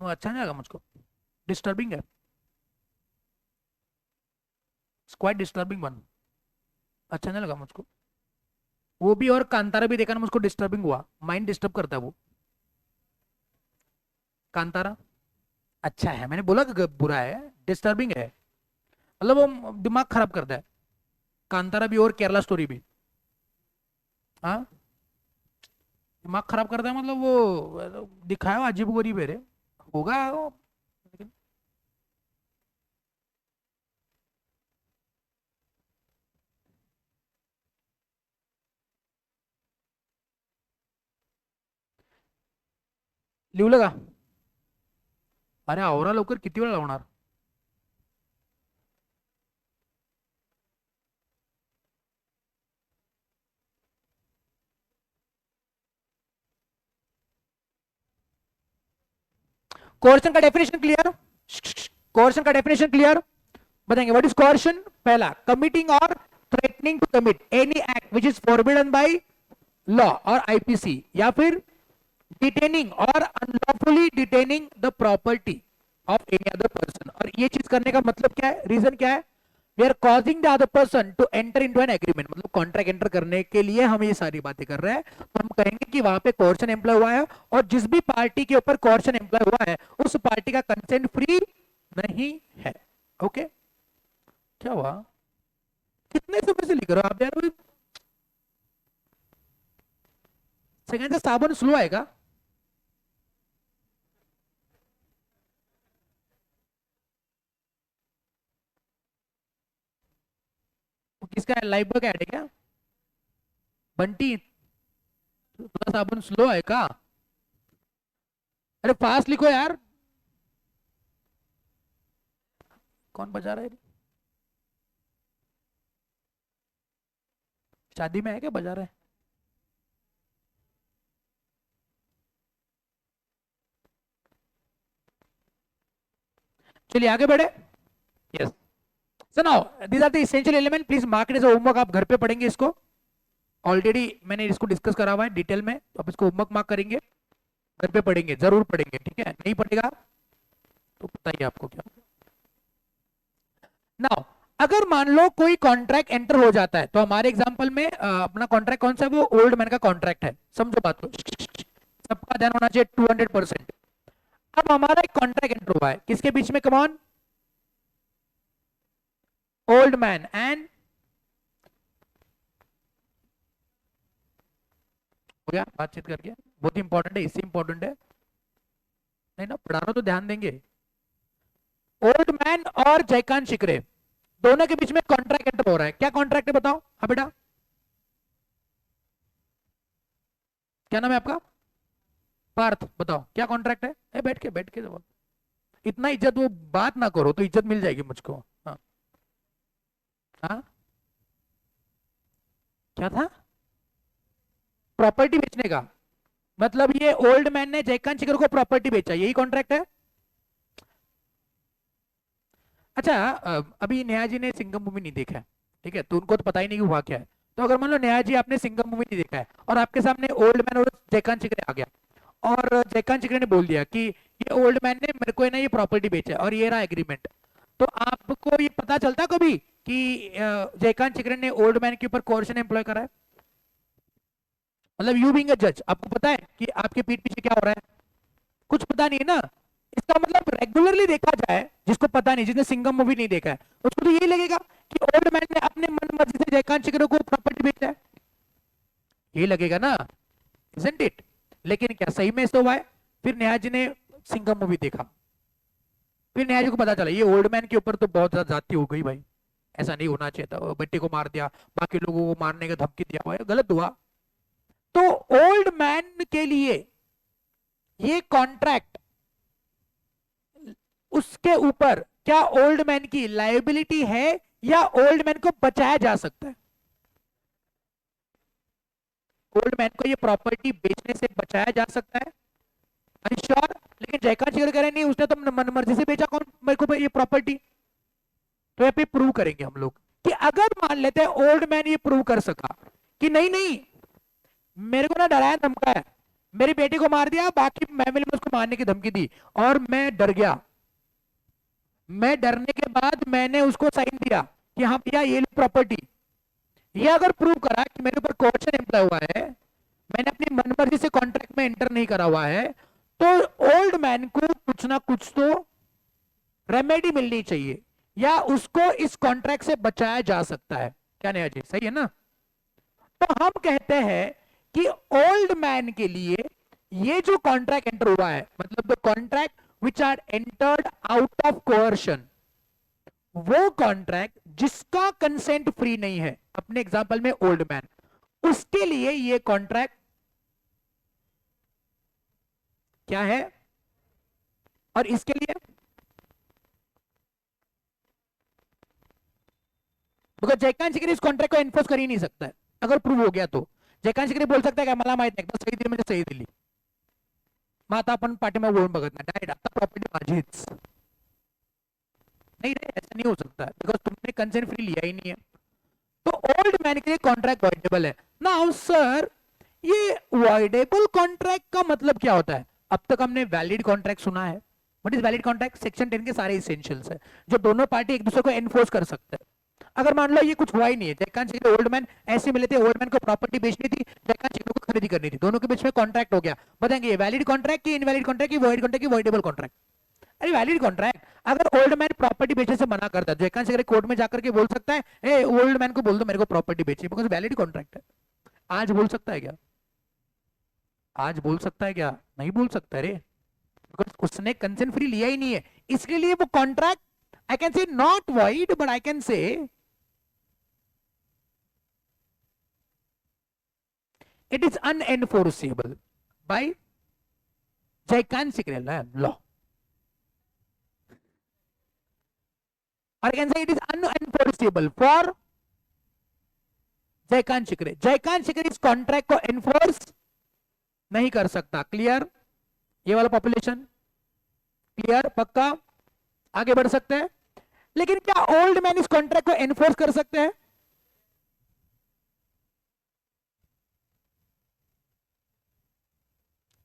अच्छा नहीं लगा मुझको, डिस्टर्बिंग है, क्वाइट डिस्टर्बिंग वन, अच्छा नहीं लगा मुझको। वो भी और कांतारा भी देखा ना, मुझको डिस्टर्बिंग हुआ, माइंड डिस्टर्ब करता है वो, कांतारा। अच्छा है, मैंने बोला कि बुरा है, डिस्टर्बिंग है, मतलब वो दिमाग खराब करता है। कांतारा भी और केरला स्टोरी भी। हाँ, दिमाग खराब करता है, मतलब वो दिखाया वो अजीब गरीब है रे। होगा वो, लेकिन लिहू लगा. अरे आवरा लवकर, किती वेळ लावणार. कोर्शन का डेफिनेशन क्लियर. कोर्शन का डेफिनेशन क्लियर. बताएंगे व्हाट इज कोर्शन. पहला, कमिटिंग और threatening to commit any act which is forbidden by law और आईपीसी, या फिर डिटेनिंग और unlawfully detaining the property of any other person. और ये चीज करने का मतलब क्या है, रीजन क्या है. We are causing the other person to enter into an agreement, मतलब कॉन्ट्रैक्ट एंटर करने के लिए हम ये सारी बातें कर रहे हैं. तो हम कहेंगे कि वहां पे कोर्शन एम्प्लॉय हुआ है, और जिस भी पार्टी के ऊपर कोर्शन एम्प्लॉय हुआ है उस पार्टी का कंसेंट फ्री नहीं है. ओके. क्या हुआ, कितने समय से लिख रहे हो आप यार. सेकंड से साबुन स्लो आएगा. वो किसका है, लाइव बॉय का ऐड है क्या. बंटी, थोड़ा साबुन स्लो है का. अरे फास्ट लिखो यार. कौन बजा रहा है. शादी में है क्या बजा रहा है. चलिए आगे बढ़े. Yes. So now these are the essential element, please mark it as homework. आप घर पे पढ़ेंगे इसको. ऑलरेडी मैंने इसको डिस्कस करा हुआ है डिटेल में, तो आप इसको होमवर्क मार्क करेंगे, घर पे पढ़ेंगे, जरूर पढ़ेंगे. ठीक है, नहीं पढ़ेगा तो बताइए आपको क्या. नाउ अगर मान लो कोई कॉन्ट्रैक्ट एंटर हो जाता है, तो हमारे एग्जांपल में अपना कॉन्ट्रैक्ट कौन सा है, वो ओल्ड मैन का कॉन्ट्रैक्ट है. समझो बात को, सबका ध्यान होना चाहिए 200%. अब हमारा एक कॉन्ट्रैक्ट एंटर हुआ है किसके बीच में, कमॉन, ओल्ड मैन एंड, हो गया बातचीत करके. बहुत इंपॉर्टेंट है, इससे इंपॉर्टेंट है. नहीं ना, पढ़ा रहा हूं तो ध्यान देंगे. ओल्ड मैन और जयकांत शिकरे दोनों के बीच में कॉन्ट्रैक्ट एंटर हो रहा है. क्या कॉन्ट्रैक्ट है बताओ. हाँ बेटा, क्या नाम है आपका. पार्थ, बताओ क्या कॉन्ट्रैक्ट है. बैठ के बैठ के जवाब. इतना इज्जत, वो बात ना करो तो इज्जत मिल जाएगी मुझको. हाँ. हाँ, क्या था. प्रॉपर्टी बेचने का. मतलब ये ओल्ड मैन ने जयकांत शिकर को प्रॉपर्टी बेचा, यही कॉन्ट्रैक्ट है. अच्छा, अभी नेहा जी ने सिंघम मूवी नहीं देखा है, ठीक है, तो उनको तो पता ही नहीं कि हुआ क्या है. तो अगर मान लो नेहा जी आपने सिंघम मूवी नहीं देखा है, और आपके सामने ओल्ड मैन और जयकांत शिकरे आ गया, और जयकांत शिकरे ने बोल दिया कि ये ओल्ड मैन ने मेरे को है ना ये प्रॉपर्टी बेचा है और ये रहा एग्रीमेंट, तो आपको ये पता चलता कभी कि जयकांत शिकरे ने ओल्ड मैन के ऊपर कोर्शन एम्प्लॉय करा है. मतलब यू बीइंग अ जज, आपको पता है कि आपके पीठ पीछे क्या हो रहा है. कुछ पता नहीं है ना. इसका मतलब रेगुलरली देखा जाए, जिसको पता नहीं, जिसने सिंघम मूवी नहीं देखा है, उसको तो यही लगेगा कि ओल्ड मैन ने अपने मन मर्जी से जयकांत शिकरे को प्रॉपर्टी बेचा है. यही लगेगा ना, इजंट इट. लेकिन क्या सही में ऐसा हुआ है. फिर नेहा जी ने सिंघम मूवी देखा, फिर नेहा जी को पता चला ये ओल्ड मैन के ऊपर तो बहुत ज्यादा जाती हो गई भाई, ऐसा नहीं होना चाहिए था, वो बेटे को मार दिया, बाकी लोगों को मारने का धमकी दिया हुआ है, गलत हुआ. तो ओल्ड मैन के लिए ये कॉन्ट्रैक्ट, उसके ऊपर क्या ओल्ड मैन की लायबिलिटी है, या ओल्ड मैन को बचाया जा सकता है. ओल्ड मैन को ये प्रॉपर्टी बेचने से बचाया जा सकता है. श्योर. लेकिन जयकांत शिकर कह रहे नहीं, उसने तो मन मर्जी से बेचा कौन मेरे को ये प्रॉपर्टी. तो यहाँ पे प्रूव करेंगे हम लोग कि अगर मान लेते हैं ओल्ड मैन ये प्रूव कर सका कि नहीं नहीं, मेरे को ना डराया धमकाया, मेरी बेटी को मार दिया, बाकी फैमिली में उसको मारने की धमकी दी, और मैं डर गया, मैं डरने के बाद मैंने उसको साइन दिया कि हाँ भैया ये प्रॉपर्टी. ये अगर प्रूव करा कि मेरे ऊपर कोर्शन एम्प्लॉय हुआ है, मैंने अपनी मनमर्जी से कॉन्ट्रैक्ट में एंटर नहीं करा हुआ है, तो ओल्ड मैन को कुछ ना कुछ तो रेमेडी मिलनी चाहिए या उसको इस कॉन्ट्रैक्ट से बचाया जा सकता है। क्या नेहा जी, सही है ना? तो हम कहते हैं कि ओल्ड मैन के लिए ये जो कॉन्ट्रैक्ट एंटर हुआ है, मतलब the contract which are entered out of coercion, वो कॉन्ट्रैक्ट जिसका कंसेंट फ्री नहीं है, अपने एग्जांपल में ओल्ड मैन, उसके लिए ये कॉन्ट्रैक्ट क्या है, और इसके लिए बिकॉज जयकांत शिकरे इस कॉन्ट्रैक्ट को एनफोर्स कर ही नहीं सकता है। अगर प्रूव हो गया तो जयकांत शिकरे बोल सकता है की मला माहित नाही, सही दिली म्हणजे सही दिली, मग आता आपण पाठीमागे वळून बघत नाही, डायरेक्ट आता प्रॉपर्टी माझीच नहीं रे, ऐसा नहीं हो सकता बिकॉज तुमने कंसेंट फ्री लिया ही नहीं है। तो ओल्ड मैन के लिए कॉन्ट्रैक्ट वॉइडेबल है। नाउ सर, ये वॉइडेबल कॉन्ट्रैक्ट का मतलब क्या होता है? अब तक हमने वैलिड कॉन्ट्रैक्ट सुना है। What is valid contract? Section 10 के सारे एसेंशियल्स है जो दोनों पार्टी एक दूसरे को एनफोर्स कर सकते हैं। अगर मान लो ये कुछ हुआ ही नहीं है, जयकांत शिकरे ओल्ड मैन ऐसे मिले थे, ओल्ड मैन को प्रॉपर्टी बेचनी थी, जयकांत शिकरे को खरीदी करनी थी, दोनों के बीच में कॉन्ट्रैक्ट हो गया, बताएंगे ये वैलिड कॉन्ट्रैक्ट की इनवैलिड कॉन्ट्रैक्ट की वॉइड कॉन्ट्रैक्ट की वॉइडेबल कॉन्ट्रैक्ट? अरे वैलिड कॉन्ट्रैक्ट। अगर ओल्ड मैन प्रॉपर्टी बेचने से मना करता है, जयकांत शिकरे कोर्ट में जाकर के बोल सकता है ए ओल्ड मैन को बोल दो मेरे को प्रॉपर्टी बेची, बिकॉज वैलिड कॉन्ट्रैक्ट है। आज बोल सकता है क्या? आज बोल सकता है क्या? नहीं बोल सकता रे, बिकॉज उसने कंसेंट फ्री लिया ही नहीं है, इसके लिए वो कॉन्ट्रैक्ट आई कैन से not void but I can से it is unenforceable by Jayakant Sikre law, or I can say it is unenforceable for Jayakant Sikre। Jayakant Sikre इस कॉन्ट्रैक्ट को एनफोर्स नहीं कर सकता। क्लियर? ये वाला पॉपुलेशन क्लियर? पक्का? आगे बढ़ सकते हैं। लेकिन क्या ओल्ड मैन इस कॉन्ट्रैक्ट को एनफोर्स कर सकते हैं?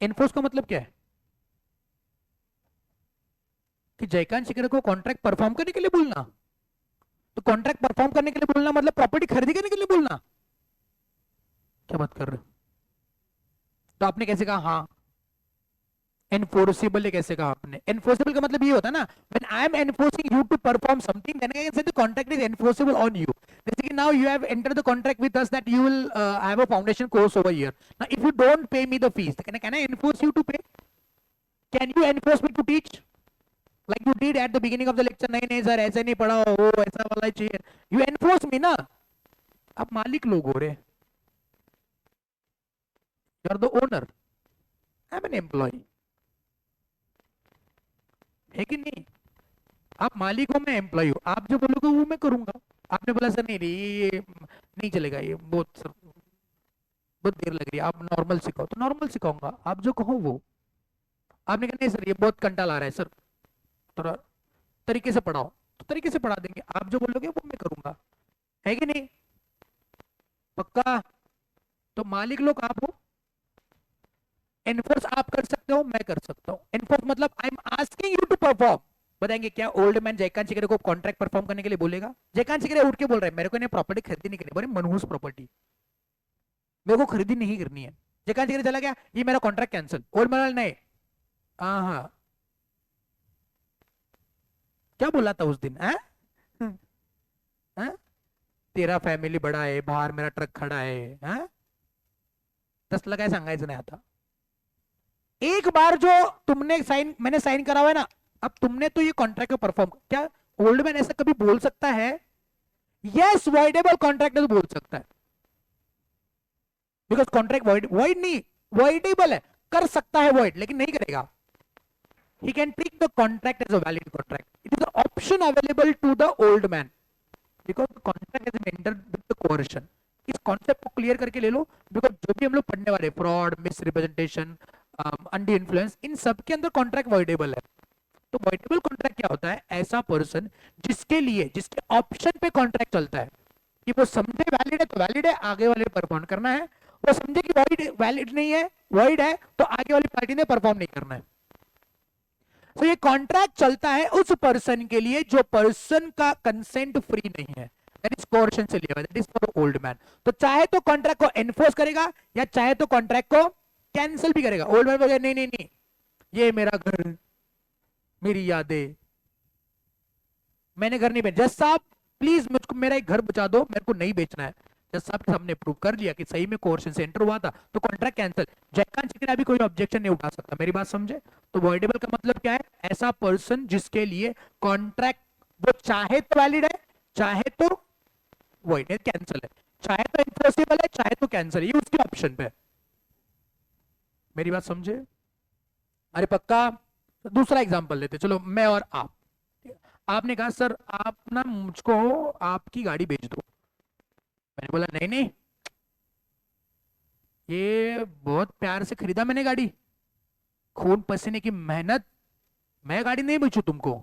एनफोर्स का मतलब क्या है? कि जयकांत शिकरे को कॉन्ट्रैक्ट परफॉर्म करने के लिए बोलना। तो कॉन्ट्रैक्ट परफॉर्म करने के लिए बोलना मतलब प्रॉपर्टी खरीदी करने के लिए बोलना। क्या बात कर रहे हो? तो आपने कैसे कहा हाँ एनफोर्सेबल? कैसे कहा आपने? एनफोर्सेबल का मतलब ये होता है ना, when I am enforcing you to perform something, then I can say the contract is enforceable on you. जैसे कि now you have entered the contract with us that you will have a foundation course over here. Now if you don't pay me the fees, can I enforce you to pay? Can you enforce me to teach like you did at the beginning of the lecture? नहीं नहीं सर ऐसे नहीं पढ़ा, वो ऐसा वाला चाहिए। you enforce me ना। आप मालिक लोग हो रहे, you are the owner, I am an employee, है कि नहीं? आप मालिक हो, मैं एम्प्लॉय हूँ, आप जो बोलोगे वो मैं करूंगा। आपने बोला सर नहीं ये नहीं चलेगा, ये बहुत देर लग रही है, आप नॉर्मल सिखाओ, तो नॉर्मल सिखाऊंगा, आप जो कहो वो। आपने कहा नहीं सर ये बहुत कंटाल आ रहा है सर, थोड़ा तरीके से पढ़ाओ, तो तरीके से पढ़ा देंगे, आप जो बोलोगे वो मैं करूंगा, है कि नहीं? पक्का? तो मालिक लोग आप हो, एनफोर्स आप कर सकते हो, मैं कर सकता हूं। एनफोर्स मतलब I am asking you to perform. बताएंगे क्या ओल्ड मैन जयकांत शिकरे को कॉन्ट्रैक्ट परफॉर्म करने के लिए बोलेगा? जयकांत शिकरे उठ के बोल रहे हैं मेरे को नहीं प्रॉपर्टी खरीदी नहीं करनी, बोले मनहूस प्रॉपर्टी मेरे को खरीदी नहीं करनी है। जयकांत शिकरे चला गया, ये मेरा कॉन्ट्रैक्ट कैंसिल। ओल्ड मैन नहीं, हाँ क्या बोला था उस दिन? तेरा फॅमिली बडा आहे, बाहर मेरा ट्रक खड़ा है, तसलं काय सांगायचं नाही आता। एक बार जो तुमने साइन, मैंने साइन करा हुआ है ना, अब तुमने तो ये कॉन्ट्रैक्ट को परफॉर्म, क्या ओल्ड मैन ऐसा कभी बोल सकता है? यस, वॉइडेबल कॉन्ट्रैक्ट तो बोल सकता है, बिकॉज कॉन्ट्रैक्ट वॉइड नहीं, वॉइडेबल है, कर सकता है वॉइड, लेकिन नहीं करेगा। He can treat the contract as a valid contract. It is an option available to the old man because the contract has been entered with the coercion. इस कॉन्सेप्ट को क्लियर करके ले लो, बिकॉज जो भी हम लोग पढ़ने वाले फ्रॉड, मिस रिप्रेजेंटेशन, अंडी इन्फ्लुएंस, इन सब के अंदर कॉन्ट्रैक्ट वॉइडेबल है। तो वॉइडेबल कॉन्ट्रैक्ट क्या होता है? ऐसा पर्सन जिसके लिए, जिसके ऑप्शन पे कॉन्ट्रैक्ट चलता है कि वो समझे वैलिड है तो वैलिड है, आगे वाले परफॉर्म करना है, वो समझे कि वॉइड वैलिड नहीं है, वॉइड है, तो आगे वाली पार्टी ने परफॉर्म नहीं करना है। तो ये कॉन्ट्रैक्ट चलता है उस पर्सन के लिए जो पर्सन का कंसेंट फ्री नहीं है, दैट इज कोर्शन से लिया हुआ, that is for old man. तो चाहे तो कॉन्ट्रैक्ट को एनफोर्स करेगा या चाहे तो कॉन्ट्रैक्ट को कैंसिल भी करेगा। ओल्ड मैन बोलेगा नहीं नहीं नहीं, ये मेरा घर, मेरी यादें, मैंने घर नहीं बेचा। जज साहब प्लीज मुझको मेरा एक घर बचा दो, मेरे को नहीं बेचना है। जज साहब के सामने प्रूव कर लिया कि सही में कोर्शन से एंटर हुआ था, तो कॉन्ट्रैक्ट कैंसिल। जयकांत चिकरा अभी कोई ऑब्जेक्शन नहीं उठा सकता, मेरी बात समझे। तो वॉइडेबल का मतलब क्या है? ऐसा पर्सन जिसके लिए कॉन्ट्रैक्ट वो चाहे तो वैलिड है, चाहे तो वॉइड कैंसिल है, चाहे तो इन्फोर्सेबल है, चाहे तो कैंसिल है, ये उसके ऑप्शन पे है। मेरी बात समझे? अरे पक्का। दूसरा एग्जांपल लेते, चलो मैं और आप। आपने कहा सर आप ना मुझको आपकी गाड़ी बेच दो। मैंने बोला नहीं नहीं, ये बहुत प्यार से खरीदा मैंने गाड़ी, खून पसीने की मेहनत, मैं गाड़ी नहीं बेचू तुमको।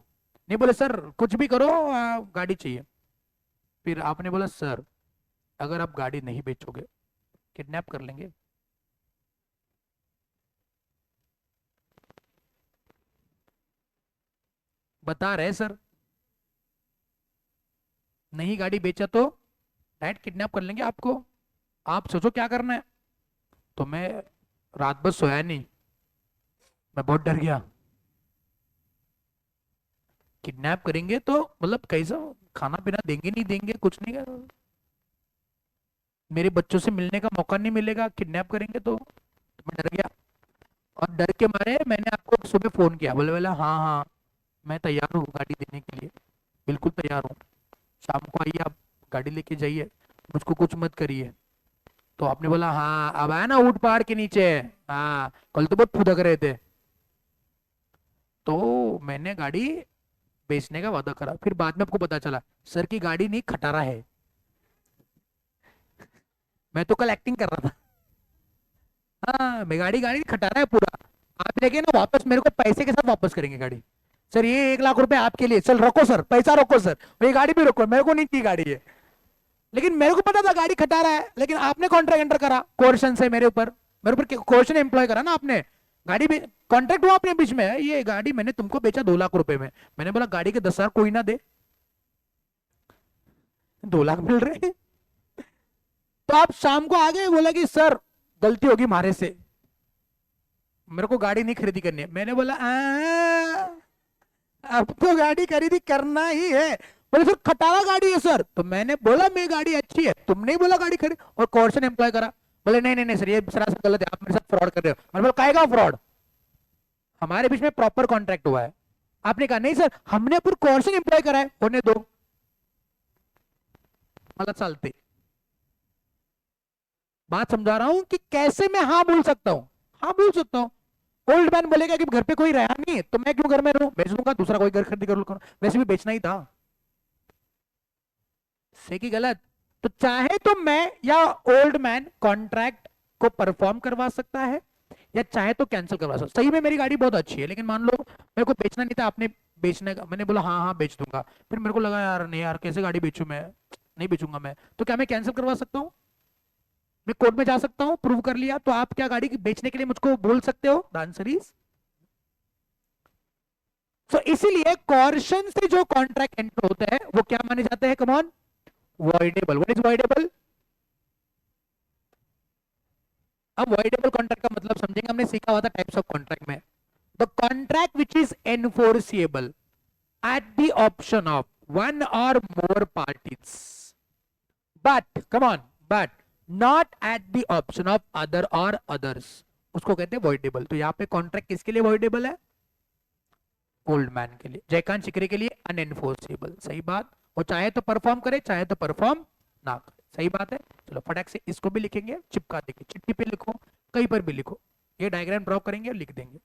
नहीं बोले सर कुछ भी करो गाड़ी चाहिए। फिर आपने बोला सर अगर आप गाड़ी नहीं बेचोगे किडनैप कर लेंगे। बता रहे सर, नहीं गाड़ी बेचा तो डायरेक्ट किडनैप कर लेंगे आपको, आप सोचो क्या करना है। तो मैं रात भर सोया नहीं, मैं बहुत डर गया। किडनैप करेंगे तो मतलब कैसा, खाना पीना देंगे नहीं देंगे कुछ नहीं कर, मेरे बच्चों से मिलने का मौका नहीं मिलेगा, किडनैप करेंगे तो मैं डर गया। और डर के मारे मैंने आपको सुबह फोन किया, बोले बोला हाँ हाँ मैं तैयार हूँ गाड़ी देने के लिए, बिल्कुल तैयार हूँ, शाम को आइए आप गाड़ी लेके जाइए, मुझको कुछ मत करिए। तो आपने बोला हाँ अब आया ना ऊंट पहाड़ के नीचे, हाँ कल तो बहुत फुदक रहे थे। तो मैंने गाड़ी बेचने का वादा करा, फिर बाद में आपको पता चला सर की गाड़ी नहीं खटारा है। मैं तो कल एक्टिंग कर रहा था। हाँ मैं गाड़ी गाड़ी खटारा है पूरा। आप लेके ना वापस मेरे को पैसे के साथ वापस करेंगे गाड़ी। सर ये 1 लाख रुपए आपके लिए, चल रखो सर, पैसा रखो सर, ये गाड़ी भी रखो, मेरे को नहीं चाहिए गाड़ी है। लेकिन मेरे को पता था गाड़ी खटारा है, लेकिन आपने कॉन्ट्रैक्ट एंटर करा कोर्शन से मेरे ऊपर कोर्शन एम्प्लॉय करा ना आपने। गाड़ी भी कॉन्ट्रैक्ट हुआ अपने बीच में, ये गाड़ी मैंने तुमको बेचा 2 लाख रुपए में। मैंने बोला गाड़ी के 10,000 कोई ना दे, 2 लाख मिल रहे हैं। तो आप शाम को आ गए, बोला कि सर गलती होगी हमारे से, मेरे को गाड़ी नहीं खरीदी करनी है। मैंने बोला अब तो गाड़ी खरीदी करना ही है। बोले सर खटारा गाड़ी है सर, तो मैंने बोला मेरी गाड़ी अच्छी है, तुमने ही बोला गाड़ी खरीद, और कॉर्शन एम्प्लॉय करा। बोले नहीं नहीं नहीं सर ये सरासर गलत है, आप मेरे साथ फ्रॉड कर रहे हो। मैंने बोला काहेगा फ्रॉड, हमारे बीच में प्रॉपर कॉन्ट्रैक्ट हुआ है। आपने कहा नहीं सर हमने पूरा कॉर्शन एम्प्लॉय करा है, होने दो। मतलब चालते, बात समझा रहा हूं कि कैसे मैं हाँ बोल सकता हूँ। हाँ बोल सकता हूँ। ओल्ड मैन बोलेगा कि घर पे कोई रहा नहीं है तो मैं क्यों घर में रहूं, बेच दूंगा, दूसरा कोई घर खरीद कर लूंगा, वैसे भी बेचना ही था। सही की गलत? तो चाहे तो मैं या ओल्ड मैन कॉन्ट्रैक्ट को परफॉर्म करवा सकता है, या चाहे तो कैंसिल करवा सकता। सही में मेरी गाड़ी बहुत अच्छी है, लेकिन मान लो मेरे को बेचना नहीं था, आपने बेचने का, मैंने बोला हाँ हाँ बेच दूंगा, फिर मेरे को लगा यार नहीं यार कैसे गाड़ी बेचूं मैं, नहीं बेचूंगा मैं, तो क्या मैं कैंसिल करवा सकता हूँ? मैं कोर्ट में जा सकता हूँ, प्रूव कर लिया, तो आप क्या गाड़ी बेचने के लिए मुझको बोल सकते हो? The answer is so. इसीलिए कॉर्शन से जो कॉन्ट्रैक्ट एंटर होता है वो क्या माने जाते हैं? Come on, voidable. What is voidable? अब वॉइडेबल कॉन्ट्रैक्ट का मतलब समझेंगे, हमने सीखा हुआ था टाइप्स ऑफ कॉन्ट्रैक्ट में। The contract which is enforceable at the option of one or more parties, but come on, but not at the option of other or others, उसको कहते हैं voidable। तो यहाँ पे कॉन्ट्रैक्ट किसके लिए voidable है? ओल्ड मैन के लिए। जयकांत चिकरे के लिए अनएनफोर्सेबल। सही बात। वो चाहे तो परफॉर्म करे, चाहे तो परफॉर्म ना करे। सही बात है। चलो फटाक से इसको भी लिखेंगे, चिपका देंगे, चिट्ठी पे लिखो, कहीं पर भी लिखो, ये डायग्राम ड्रॉ करेंगे और लिख देंगे।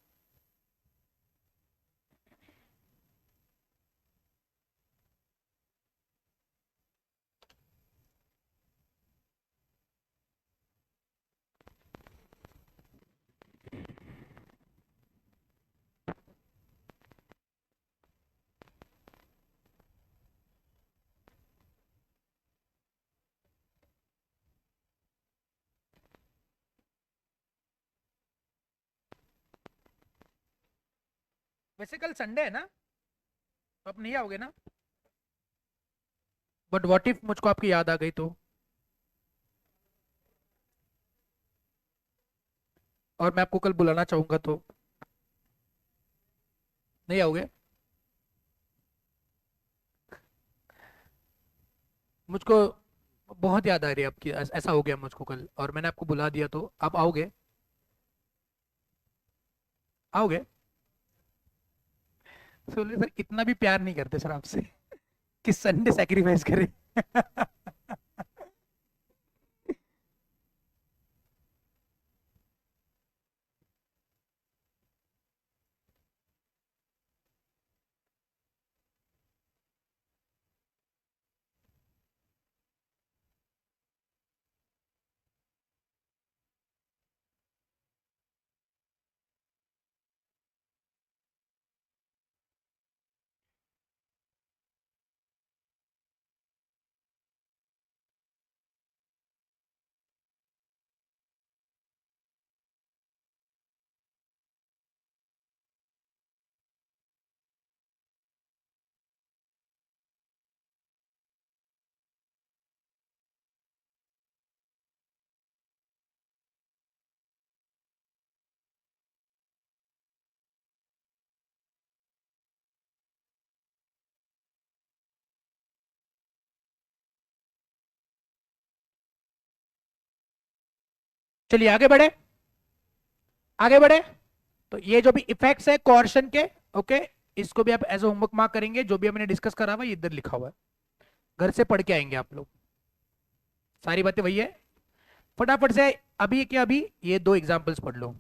वैसे कल संडे है ना, तो आप नहीं आओगे ना? बट व्हाट इफ मुझको आपकी याद आ गई तो, और मैं आपको कल बुलाना चाहूंगा तो नहीं आओगे? मुझको बहुत याद आ रही है आपकी, ऐसा हो गया मुझको कल, और मैंने आपको बुला दिया, तो आप आओगे? आओगे? बोले सर इतना भी प्यार नहीं करते सर आपसे कि संडे सैक्रिफाइस करें। चलिए आगे बढ़े, आगे बढ़े। तो ये जो भी इफेक्ट्स है कोर्शन के, ओके, इसको भी आप एज होमवर्क मार्क करेंगे। जो भी हमने डिस्कस करा हुआ है ये इधर लिखा हुआ है, घर से पढ़ के आएंगे आप लोग, सारी बातें वही है। फटाफट से अभी के अभी ये दो एग्जांपल्स पढ़ लो।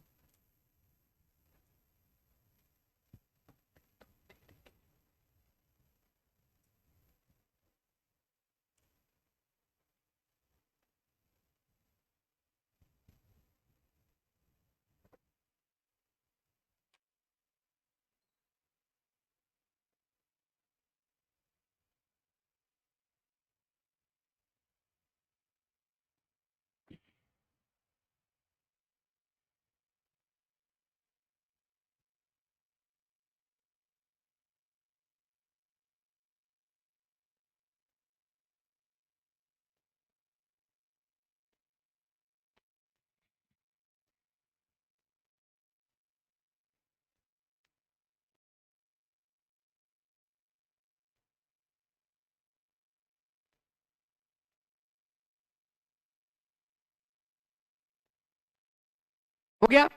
हो गया?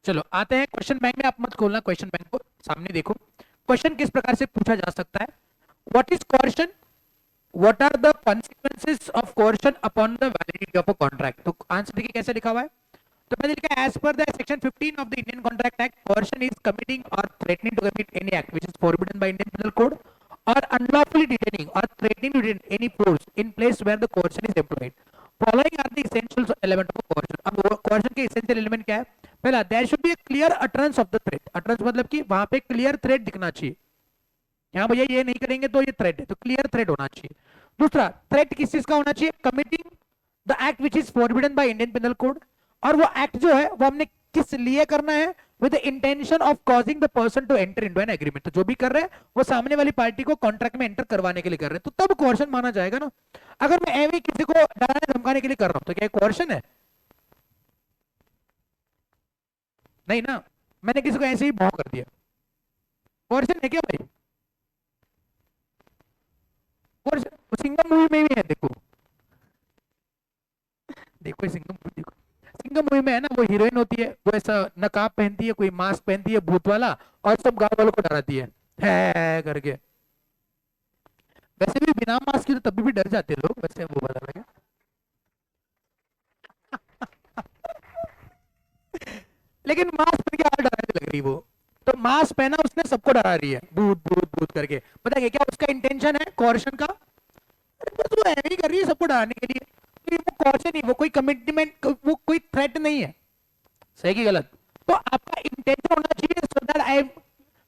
चलो आते हैं क्वेश्चन बैंक में। आप मत खोलना क्वेश्चन बैंक को, सामने देखो क्वेश्चन किस प्रकार से पूछा जा सकता है। What is coercion, what are the consequences of coercion upon the validity of a contract. तो आंसर देखिए कैसे लिखा हुआ है। तो मैंने लिखा है as per the section 15 of the Indian contract act, coercion is committing और threatening to commit any act which is forbidden by Indian penal code or unlawfully detaining or threatening to detain any force in place where the coercion is employed. Following are the essential element of coercion. अब coercion के essential element क्या है? पहला, there should be a clear utterance of the threat. utterance मतलब कि वहां पे clear threat दिखना चाहिए, यहाँ भैया ये नहीं करेंगे तो ये थ्रेट है, तो क्लियर थ्रेट होना चाहिए। दूसरा, थ्रेट किस चीज का होना चाहिए? Committing the act which is forbidden by Indian penal code. और वो एक्ट जो है वो हमने किस लिए करना है? With the intention of causing the person to enter into an agreement. तो जो भी कर रहे हैं वो सामने वाली पार्टी को कॉन्ट्रैक्ट में एंटर करवाने के लिए कर रहे हैं, तो तब कोर्शन माना जाएगा ना। अगर मैं एवं किसी को डराने धमकाने के लिए कर रहा हूं तो क्या कोर्शन है? नहीं ना, मैंने किसी को ऐसे ही भाव कर दिया, कोर्शन है क्या भाई? कोर्शन सिंगम मूवी में भी है, देखो देखो सिंगम मूवी देखो। सिंगम मूवी में है ना, वो हीरोइन होती है, वो ऐसा नकाब पहनती है, कोई मास्क पहनती है भूत वाला, और सब गांव वालों को डराती है करके। वैसे भी बिना मास्क के तो तभी भी डर जाते हैं लोग, वैसे वो बता लगे। लेकिन मास्क पहन के और डराने लग रही वो, तो मास्क पहना उसने, सबको डरा रही है भूत भूत भूत करके। पता है क्या उसका इंटेंशन है कोर्शन का? अरे बस वो ऐसे ही कर रही है सबको डराने के लिए, तो वो कोर्शन नहीं, वो कोई कमिटमेंट, वो कोई थ्रेट नहीं है। सही की गलत? तो आपका इंटेंशन होना चाहिए so that I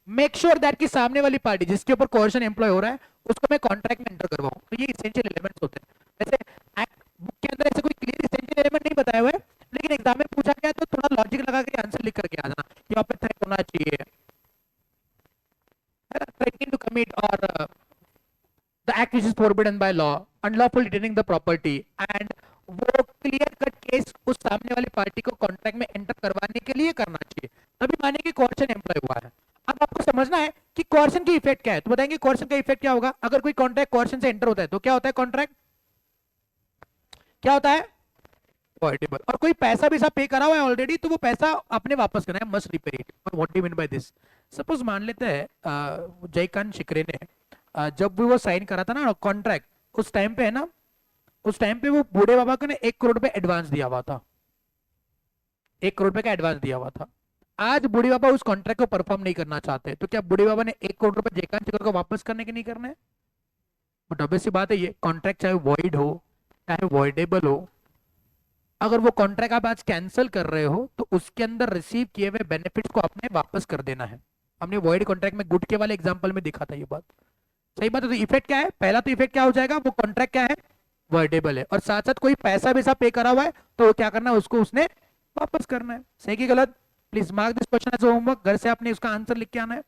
make sure that कि सामने वाली पार्टी जिसके ऊपर कोर्शन एम्प्लॉय हो रहा है उसको मैं कॉन्ट्रैक्ट में एंटर करवाऊं। तो ये इसेंशियल एलिमेंट्स होते हैं। वैसे एक्ट बुक के अंदर ऐसे कोई क्लियर इसेंशियल एलिमेंट नहीं बताया हुआ है, लेकिन एग्जाम में पूछा गया तो थोड़ा लॉजिक लगा के आंसर लिख करके आ जाना। यहाँ पे थ्रेट होना चाहिए, थ्रेटनिंग टू कमिट और the act which is forbidden by law, unlawful detaining the property, and वो क्लियर कट केस उस सामने वाली पार्टी को कॉन्ट्रैक्ट में एंटर करवाने के लिए करना चाहिए, तभी माने कि कोर्शन एम्प्लॉय हुआ है। अब आपको समझना है कि कोर्शन की इफेक्ट क्या है, तो बताएंगे कोर्शन का इफेक्ट क्या होगा। अगर कोई कॉन्ट्रैक्ट कोर्शन से एंटर होता है तो क्या होता है कॉन्ट्रैक्ट? क्या होता है, वॉइडेबल। और कोई पैसा भी पे करा हुआ है ऑलरेडी, तो वो पैसा आपने वापस करना है, must repay it. What do you mean by this? Suppose मान लेते हैं जयकांत शिकरे ने जब भी वो साइन करा था ना कॉन्ट्रैक्ट, उस टाइम पे है ना, उस टाइम पे वो बूढ़े बाबा को ने 1 करोड़ रुपए एडवांस दिया हुआ था, 1 करोड़ रुपए का एडवांस दिया हुआ था। आज बूढ़े बाबा उस कॉन्ट्रैक्ट को परफॉर्म नहीं करना चाहते, तो क्या बूढ़े बाबा ने 1 करोड़ रुपए जयकांत शिकरे को वापस करने के नहीं करने? बट ऑब्वियसली बात है, ये कॉन्ट्रैक्ट चाहे वॉइड हो चाहे वॉइडेबल हो, अगर वो कॉन्ट्रैक्ट आप आज कैंसिल कर रहे हो तो उसके अंदर रिसीव किए हुए बेनिफिट्स को आपने वापस कर देना है। हमने वॉइड कॉन्ट्रैक्ट में गुटके वाले एग्जांपल में दिखा था ये बात। सही बात है। तो इफेक्ट क्या है, पहला तो इफेक्ट क्या हो जाएगा, वो कॉन्ट्रैक्ट क्या है, वॉइडेबल है, और साथ साथ कोई पैसा वैसा पे करा हुआ है तो वो क्या करना है, उसको उसने वापस करना है। सही कि गलत? Please mark this question as homework, घर से आपने उसका आंसर लिख के आना है।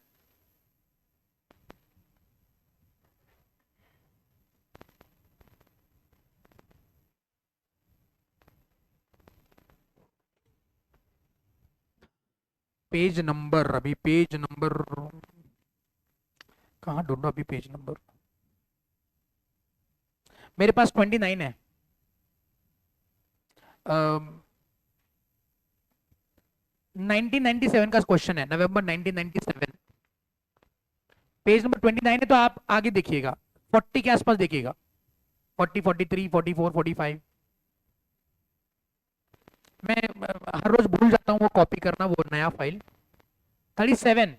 पेज नंबर, अभी पेज नंबर कहाँ ढूंढो, अभी पेज नंबर मेरे पास 29 है। 1997 का क्वेश्चन है, नवंबर 1997, पेज नंबर 29 है। तो आप आगे देखिएगा, 40 के आसपास देखिएगा, 40, 43, 44, 45। मैं हर रोज भूल जाता हूँ वो कॉपी करना, वो नया फाइल। 37,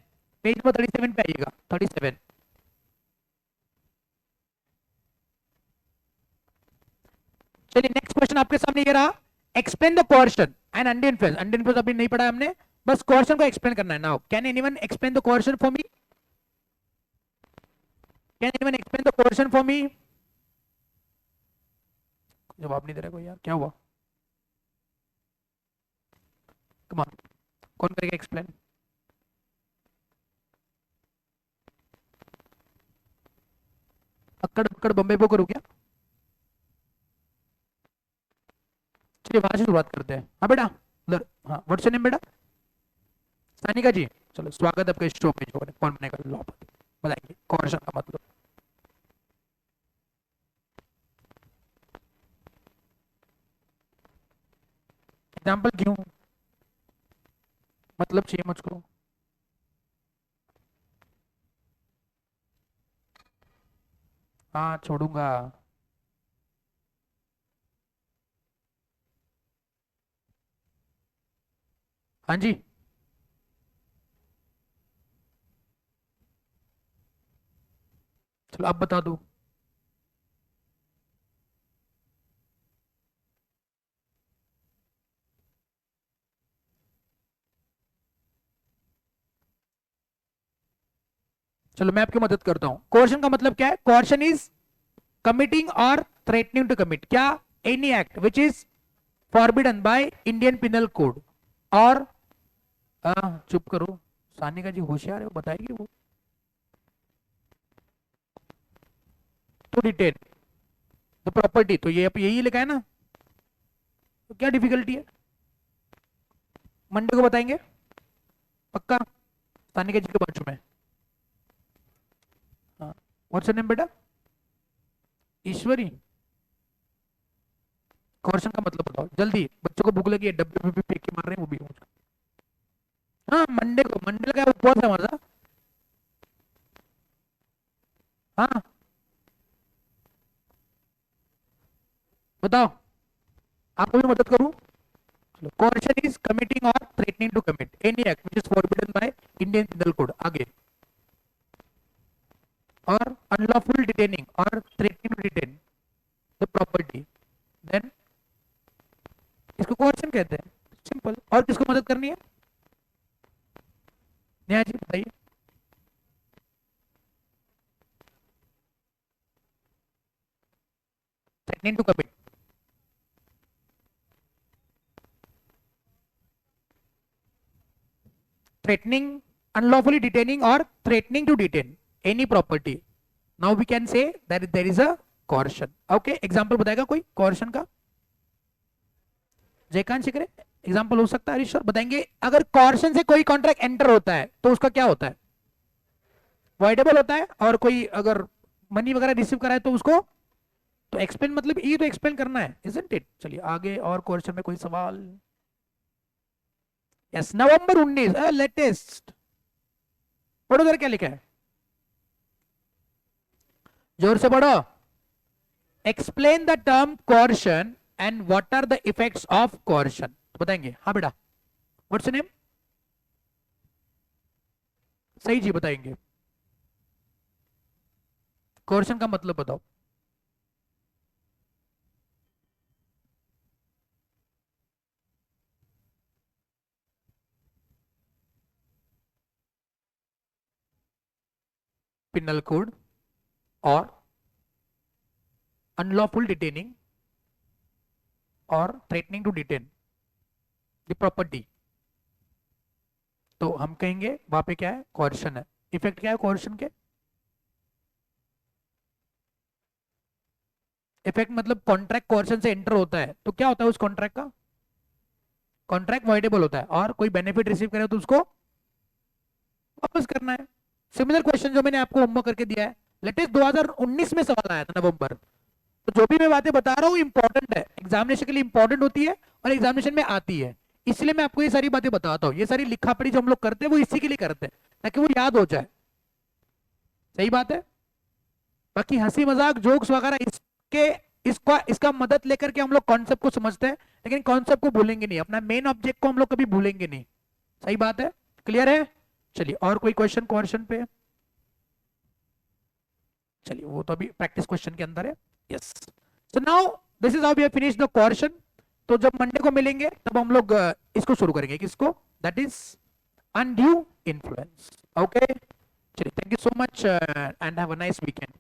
पेज नंबर 37 पे आइएगा, 37। चलिए नेक्स्ट क्वेश्चन आपके सामने ये रहा, explain the coercion and under influence. Under influence अभी नहीं पढ़ा है हमने, बस कोएर्शन को एक्सप्लेन करना है। Now can anyone explain the coercion for me? Can anyone explain the coercion for me? जवाब नहीं दे रहा कोई यार, क्या हुआ? कम ऑन, कौन करेगा एक्सप्लेन? अक्कड़ अक्कड़ बम्बे बो करूँ क्या? चलिए वहां से शुरुआत करते हैं। हाँ बेटा, उधर, हाँ व्हाट्स योर नेम बेटा? सानिका जी, चलो स्वागत है आपके शो पे। जो कौन बनेगा लॉपति, बताएंगे कोएर्शन का मतलब। एग्जाम्पल क्यों, मतलब चाहिए मुझको। हाँ छोड़ूंगा। हाँ जी, चलो अब बता दो। चलो मैं आपकी मदद करता हूँ। कोर्शन का मतलब क्या है? कोर्शन इज कमिटिंग और थ्रेटनिंग टू कमिट क्या, any act which is forbidden bye Indian penal code. और चुप करो, सानिका जी होशियार है, वो बताएगी वो। टू डिटेन द प्रॉपर्टी, तो ये यही लिखा है ना, तो क्या डिफिकल्टी है? मंडे को बताएंगे पक्का, सानिका जी के बाजू में। हाँ, व्हाट्स योर नेम बेटा? ईश्वरी। कॉर्शन का मतलब बताओ जल्दी, बच्चों को भूख लगी है, डब्बे पे फेंक के मार रहे हैं वो भी। हाँ मंडे को, मंडे का उपवास है हमारा। हाँ बताओ, आपको भी मदद करूं? चलो, coercion is committing or threatening to commit any act which is forbidden by Indian Penal Code। आगे, और unlawful detaining or threatening to detain the property, then इसको coercion कहते हैं। सिंपल। और किसको मदद करनी है? नेहा जी बताइए। threatening to commit, threatening, unlawfully detaining or threatening to detain any property, now we can say that there is a coercion। okay, example बताएगा कोई coercion का? जयकांत शिकरे एग्जांपल हो सकता है? हरीश्वर बताएंगे। अगर कॉर्शन से कोई कॉन्ट्रैक्ट एंटर होता है तो उसका क्या होता है? वॉइडेबल होता है। और कोई अगर मनी वगैरह रिसीव करा है तो उसको तो एक्सप्लेन मतलब ई तो एक्सप्लेन करना है, इजंट इट? चलिए आगे और क्वेश्चन में कोई सवाल? Yes, November 19 latest. पढ़ो उधर क्या लिखा है, जोर से पढ़ो। Explain the term coercion and what are the effects of coercion, बताएंगे? हाँ बेटा, व्हाट्स नेम? सही जी बताएंगे। कोर्शन का मतलब बताओ। पिनल कोड और अनलॉफुल डिटेनिंग और threatening to detain the property, तो हम कहेंगे वहां पे क्या है, कोर्शन है। इफेक्ट क्या है कोर्शन के? इफेक्ट मतलब कॉन्ट्रैक्ट कोर्शन से एंटर होता है तो क्या होता है उस कॉन्ट्रैक्ट का? कॉन्ट्रैक्ट वॉइडेबल होता है, और कोई बेनिफिट रिसीव करे तो उसको वापस करना है। सिमिलर क्वेश्चन जो मैंने आपको होमवर्क करके दिया है, लेटेस्ट 2019 में सवाल आया था नवंबर। तो जो भी मैं बातें बता रहा हूँ इंपॉर्टेंट है, एग्जामिनेशन के लिए इंपॉर्टेंट होती है और एग्जामिनेशन में आती है, इसलिए मैं आपको ये सारी बातें बताता हूँ। ये सारी लिखा पढ़ी जो हम लोग करते हैं वो इसी के लिए करते हैं, ताकि वो याद हो जाए। सही बात है। बाकी हंसी मजाक जोक्स वगैरह इसके इसका मदद लेकर के हम लोग कॉन्सेप्ट को समझते हैं, लेकिन कॉन्सेप्ट को भूलेंगे नहीं, अपना मेन ऑब्जेक्ट को हम लोग कभी भूलेंगे नहीं। सही बात है, क्लियर है? चलिए और कोई क्वेश्चन क्वेश्चन पे? चलिए वो तो अभी प्रैक्टिस क्वेश्चन के अंदर है। Yes, so now this is how we have finished the question. तो जब मंडे को मिलेंगे तब हम लोग इसको शुरू करेंगे, किसको? That is undue influence. Okay, चलिए, thank you so much and have a nice weekend.